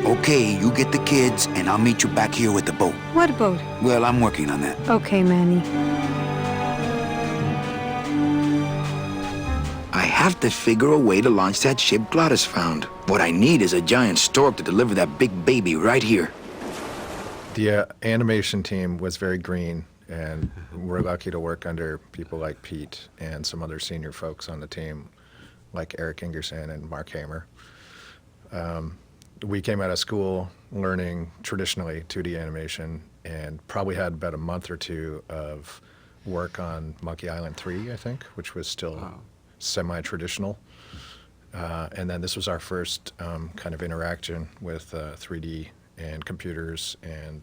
[SPEAKER 3] Okay, you get the kids, and I'll meet you back here with the boat.
[SPEAKER 12] What boat?
[SPEAKER 3] Well, I'm working on that.
[SPEAKER 12] Okay, Manny.
[SPEAKER 3] I have to figure a way to launch that ship Gladys found. What I need is a giant stork to deliver that big baby right here.
[SPEAKER 2] The animation team was very green, and we're lucky to work under people like Pete and some other senior folks on the team. like Eric Ingerson and Mark Hamer. We came out of school learning traditionally 2D animation and probably had about a month or two of work on Monkey Island 3, I think, which was still semi-traditional. And then this was our first kind of interaction with 3D and computers, and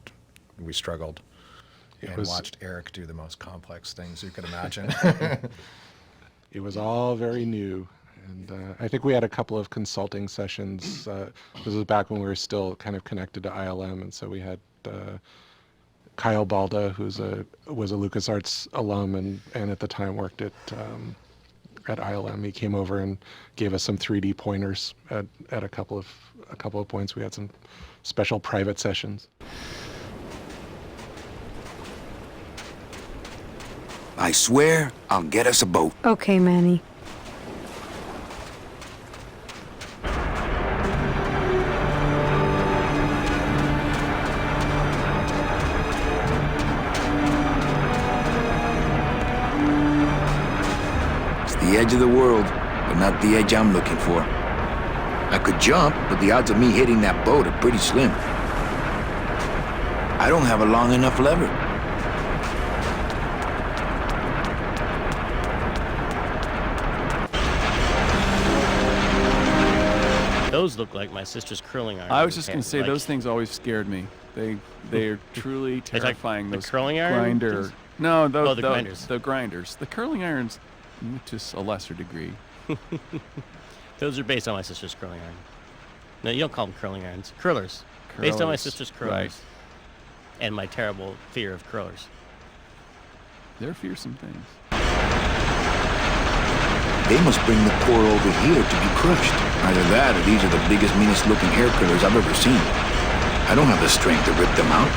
[SPEAKER 2] we struggled and watched Eric do the most complex things you could imagine.
[SPEAKER 10] It was all very new. And I think we had a couple of consulting sessions. This was back when we were still kind of connected to ILM, and so we had Kyle Balda, was a LucasArts alum and at the time worked at ILM. He came over and gave us some 3D pointers at a couple of points. We had some special private sessions.
[SPEAKER 3] I swear I'll get us a boat.
[SPEAKER 12] Okay, Manny.
[SPEAKER 3] It's the edge of the world, but not the edge I'm looking for. I could jump, but the odds of me hitting that boat are pretty slim. I don't have a long enough lever.
[SPEAKER 4] Those look like my sister's curling irons.
[SPEAKER 5] I was just going to say,
[SPEAKER 4] Like-
[SPEAKER 5] those things always scared me. They are truly
[SPEAKER 4] like
[SPEAKER 5] terrifying.
[SPEAKER 4] the
[SPEAKER 5] Those
[SPEAKER 4] curling iron
[SPEAKER 5] grinder.
[SPEAKER 4] things?
[SPEAKER 5] No, those,
[SPEAKER 4] Oh, the grinders.
[SPEAKER 5] The grinders. The curling irons, to a lesser degree.
[SPEAKER 4] Those are based on my sister's curling iron. No, you don't call them curling irons. Curlers. Based on my
[SPEAKER 5] Curlers,
[SPEAKER 4] sister's curlers.
[SPEAKER 5] right.
[SPEAKER 4] And my terrible fear of curlers.
[SPEAKER 5] They're fearsome things.
[SPEAKER 3] They must bring the core over here to be crushed. Either that, or these are the biggest, meanest looking hair curlers I've ever seen. I don't have the strength to rip them out.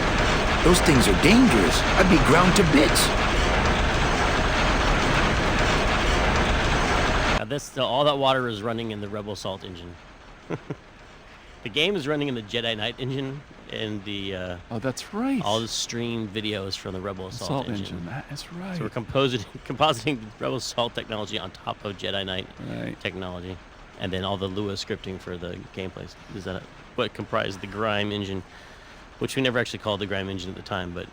[SPEAKER 3] Those things are dangerous. I'd be ground to bits.
[SPEAKER 4] All that water is running in the Rebel Assault engine. The game is running in the Jedi Knight engine, and the
[SPEAKER 5] oh, that's right.
[SPEAKER 4] all the stream videos from the Rebel Assault engine.
[SPEAKER 5] That is right.
[SPEAKER 4] So we're compositing Rebel Assault technology on top of Jedi Knight technology, and then all the Lua scripting for the gameplays. Is that what comprised the Grime engine, which we never actually called the Grime engine at the time, but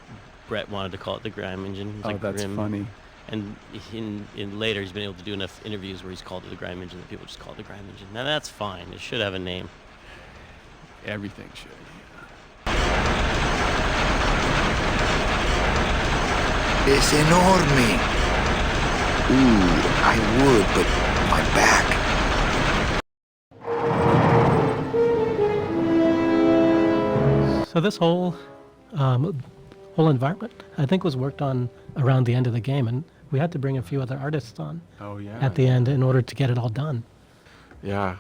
[SPEAKER 4] Brett wanted to call it the Grime engine. It was
[SPEAKER 5] Oh,
[SPEAKER 4] like
[SPEAKER 5] that's
[SPEAKER 4] Grim.
[SPEAKER 5] funny.
[SPEAKER 4] And in later, he's been able to do enough interviews where he's called it the Grime engine that people just call it the Grime engine. Now that's fine. It should have a name.
[SPEAKER 5] Everything should.
[SPEAKER 3] Es enorme. Ooh, I would, but my back.
[SPEAKER 16] So this whole environment, I think, was worked on around the end of the game, and we had to bring a few other artists on at the end in order to get it all done.
[SPEAKER 9] Yeah.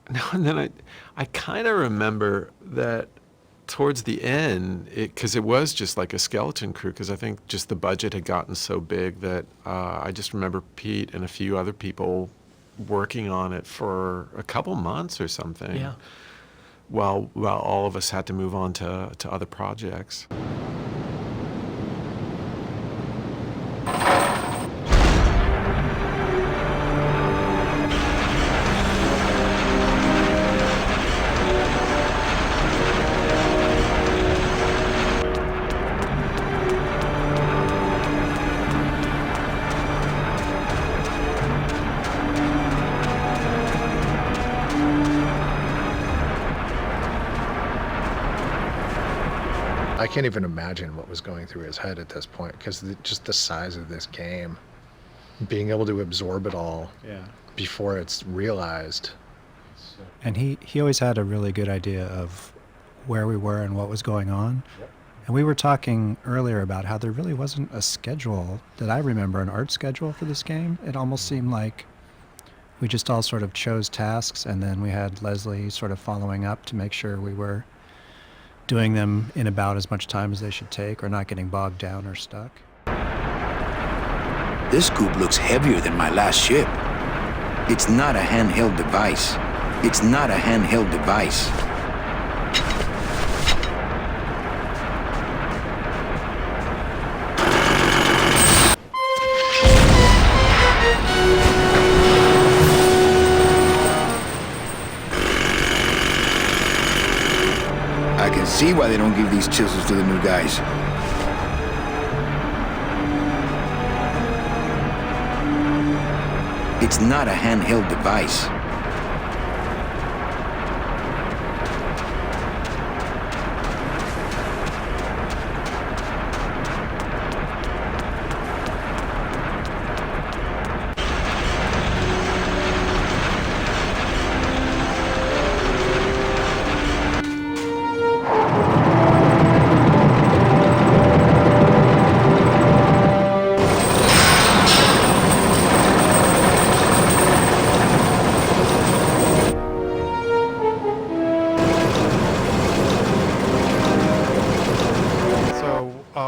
[SPEAKER 9] No, and then I kind of remember that towards the end, because it was just like a skeleton crew, because I think just the budget had gotten so big that I just remember Pete and a few other people working on it for a couple months or something.
[SPEAKER 16] Yeah.
[SPEAKER 9] While all of us had to move on to other projects.
[SPEAKER 2] I can't even imagine what was going through his head at this point, because just the size of this game, being able to absorb it all before it's realized.
[SPEAKER 8] And he always had a really good idea of where we were and what was going on. And we were talking earlier about how there really wasn't a schedule that I remember, an art schedule for this game. It almost seemed like we just all sort of chose tasks, and then we had Leslie sort of following up to make sure we were doing them in about as much time as they should take, or not getting bogged down or stuck.
[SPEAKER 3] This scoop looks heavier than my last ship. It's not a handheld device. It's not a handheld device. see why they don't give these chisels to the new guys. It's not a handheld device.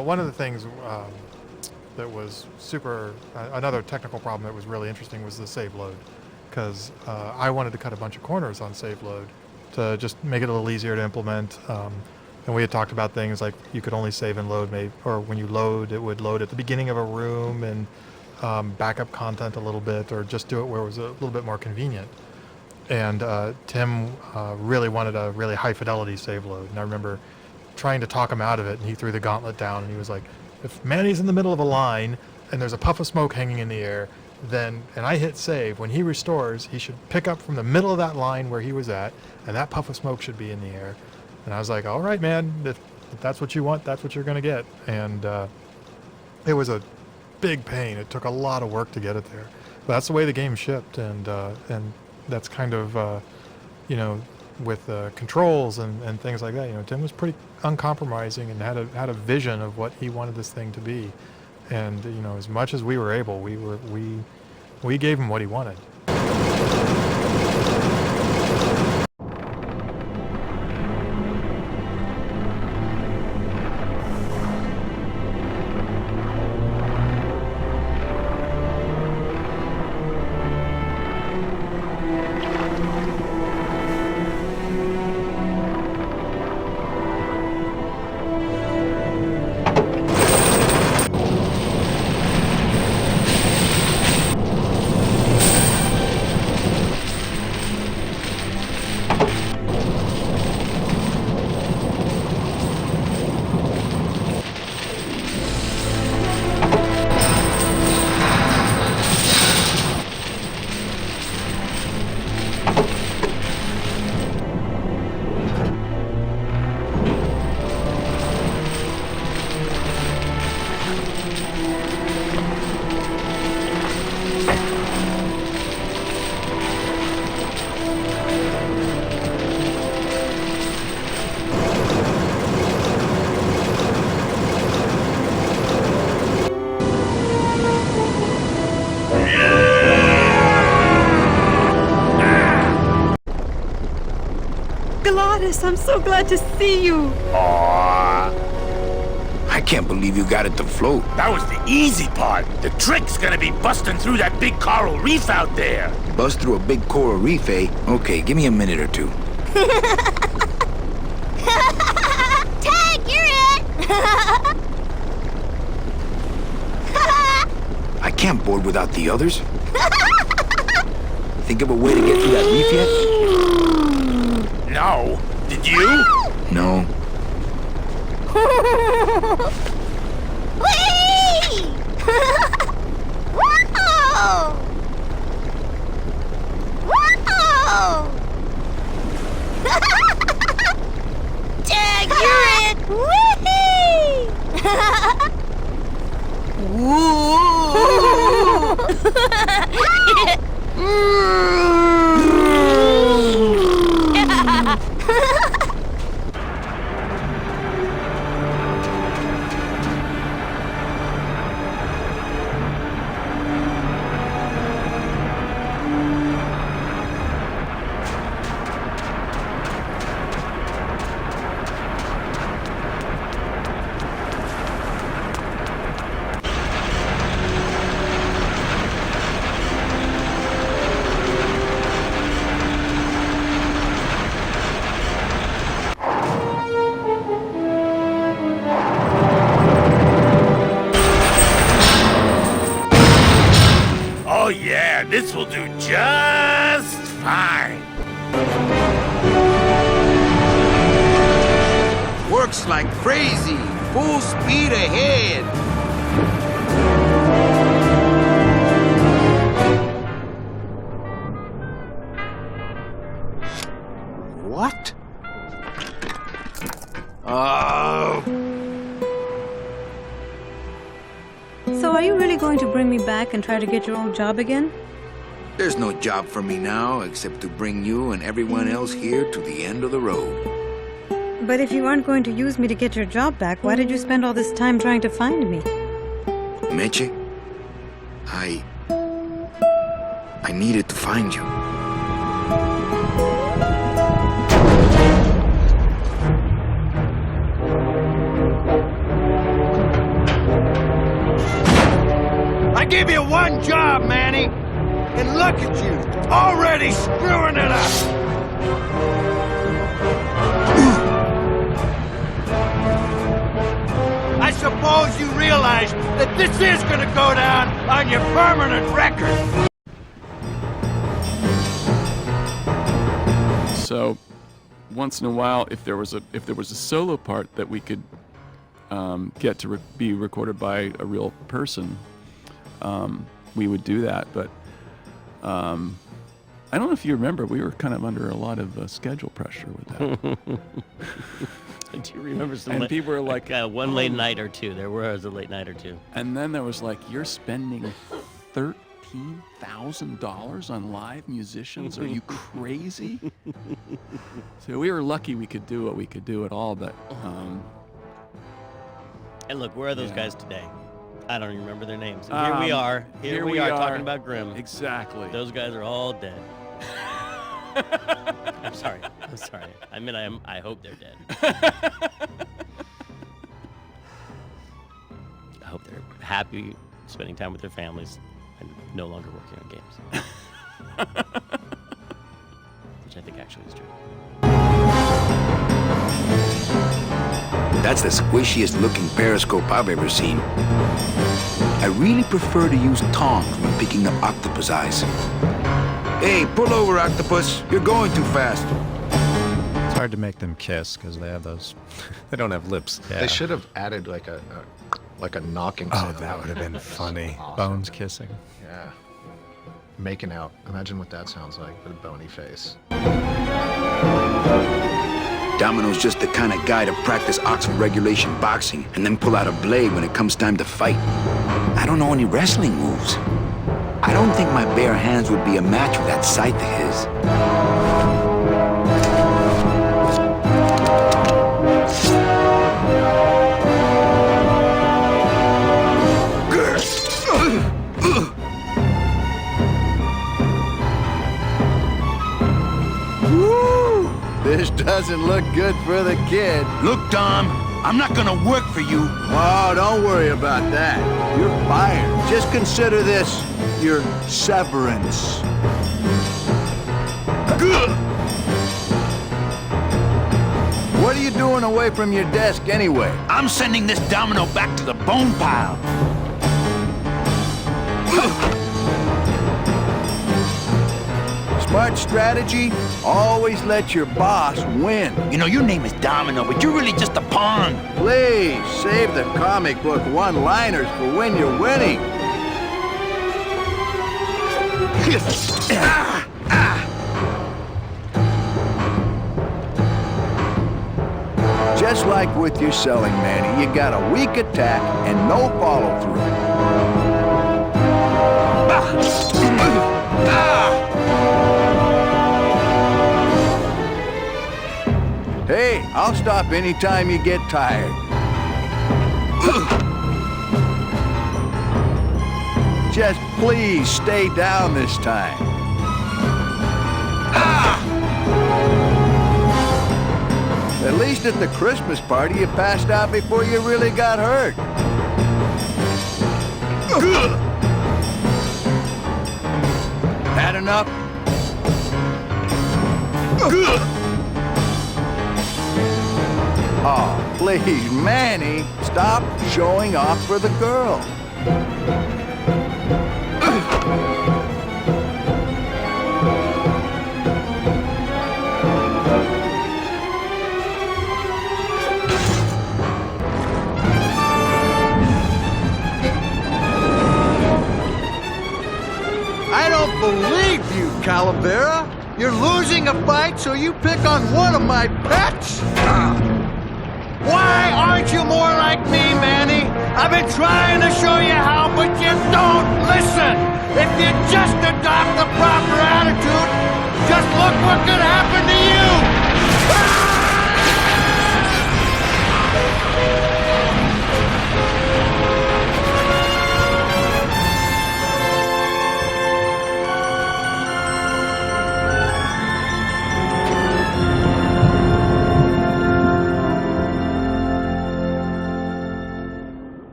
[SPEAKER 11] One of the things that was another technical problem that was really interesting was the save load, because I wanted to cut a bunch of corners on save load to just make it a little easier to implement. And we had talked about things like you could only save and load, or when you load, it would load at the beginning of a room and back up content a little bit, or just do it where it was a little bit more convenient. And Tim really wanted a really high fidelity save load, and I remember trying to talk him out of it, and he threw the gauntlet down, and he was like, if Manny's in the middle of a line and there's a puff of smoke hanging in the air, and I hit save, when he restores, he should pick up from the middle of that line where he was at, and that puff of smoke should be in the air. And I was like, all right, man, if that's what you want, that's what you're going to get. And it was a big pain. It took a lot of work to get it there. But that's the way the game shipped, and that's kind of, with controls and things like that. Tim was pretty uncompromising and had a vision of what he wanted this thing to be. And as much as we were able, we gave him what he wanted.
[SPEAKER 12] I'm so glad to see you.
[SPEAKER 3] Aww. I can't believe you got it to float.
[SPEAKER 6] That was the easy part. The trick's gonna be busting through that big coral reef out there.
[SPEAKER 3] Bust through a big coral reef, eh? Okay, give me a minute or two.
[SPEAKER 14] Tag, you're it!
[SPEAKER 3] I can't board without the others. Think of a way to get through that reef yet?
[SPEAKER 6] No. Did you?
[SPEAKER 3] No.
[SPEAKER 14] Whee! Whoa! Whoa! Tag, you're it! Whee!
[SPEAKER 7] feet ahead. What? Oh.
[SPEAKER 12] So are you really going to bring me back and try to get your old job again?
[SPEAKER 3] There's no job for me now except to bring you and everyone else here to the end of the road.
[SPEAKER 12] But if you aren't going to use me to get your job back, why did you spend all this time trying to find me?
[SPEAKER 3] Meche, I needed to find you.
[SPEAKER 7] I give you one job, Manny. And look at you, already screwing it up. I suppose you realize that this is gonna go down on your permanent record.
[SPEAKER 5] So, once in a while, if there was a solo part that we could get to be recorded by a real person, we would do that. But I don't know if you remember, we were kind of under a lot of schedule pressure with that.
[SPEAKER 4] I do remember some.
[SPEAKER 5] And people were like,
[SPEAKER 4] one late night or two. There was a late night or two.
[SPEAKER 5] And then there was like, you're spending $13,000 on live musicians? Are you crazy? So we were lucky we could do what we could do at all, but.
[SPEAKER 4] And look, where are those guys today? I don't even remember their names. And here we are. Here we are talking about Grimm.
[SPEAKER 5] Exactly.
[SPEAKER 4] Those guys are all dead. I'm sorry. I mean, I hope they're dead. I hope they're happy spending time with their families and no longer working on games. Which I think actually is true.
[SPEAKER 3] That's the squishiest looking periscope I've ever seen. I really prefer to use tongs when picking up octopus eyes. Hey, pull over, octopus. You're going too fast.
[SPEAKER 8] It's hard to make them kiss because they have those.
[SPEAKER 2] They don't have lips.
[SPEAKER 8] Yeah.
[SPEAKER 2] They should have added like a knocking
[SPEAKER 8] Oh,
[SPEAKER 2] sound.
[SPEAKER 8] that would have been funny.
[SPEAKER 2] Awesome.
[SPEAKER 8] Bones kissing.
[SPEAKER 2] Yeah. Making out. Imagine what that sounds like with a bony face.
[SPEAKER 3] Domino's just the kind of guy to practice Oxford regulation boxing and then pull out a blade when it comes time to fight. I don't know any wrestling moves. I don't think my bare hands would be a match with that scythe of his.
[SPEAKER 13] This doesn't look good for the kid.
[SPEAKER 3] Look, Dom, I'm not gonna work for you.
[SPEAKER 13] Oh, don't worry about that. You're fired. Just consider this your severance. What are you doing away from your desk anyway?
[SPEAKER 3] I'm sending this domino back to the bone pile.
[SPEAKER 13] Smart strategy, always let your boss win.
[SPEAKER 3] You know, your name is Domino, but you're really just a pawn.
[SPEAKER 13] Please, save the comic book one-liners for when you're winning. Just like with your selling, Manny, you got a weak attack and no follow-through. Hey, I'll stop anytime you get tired. Just please stay down this time. At least at the Christmas party, you passed out before you really got hurt. Had enough? Oh, please, Manny, stop showing off for the girl. You're losing a fight, so you pick on one of my pets? Why aren't you more like me, Manny? I've been trying to show you how, but you don't listen. If you just adopt the proper attitude, just look what could happen to you.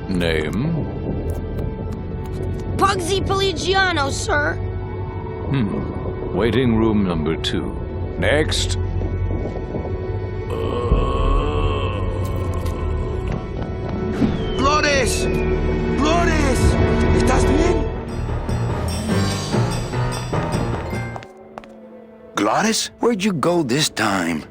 [SPEAKER 17] Name?
[SPEAKER 14] Pugsy Pelagiano, sir.
[SPEAKER 17] Waiting room number 2. Next.
[SPEAKER 13] ¡Flores! ¡Flores! ¿Estás bien?
[SPEAKER 3] Glottis, where'd you go this time?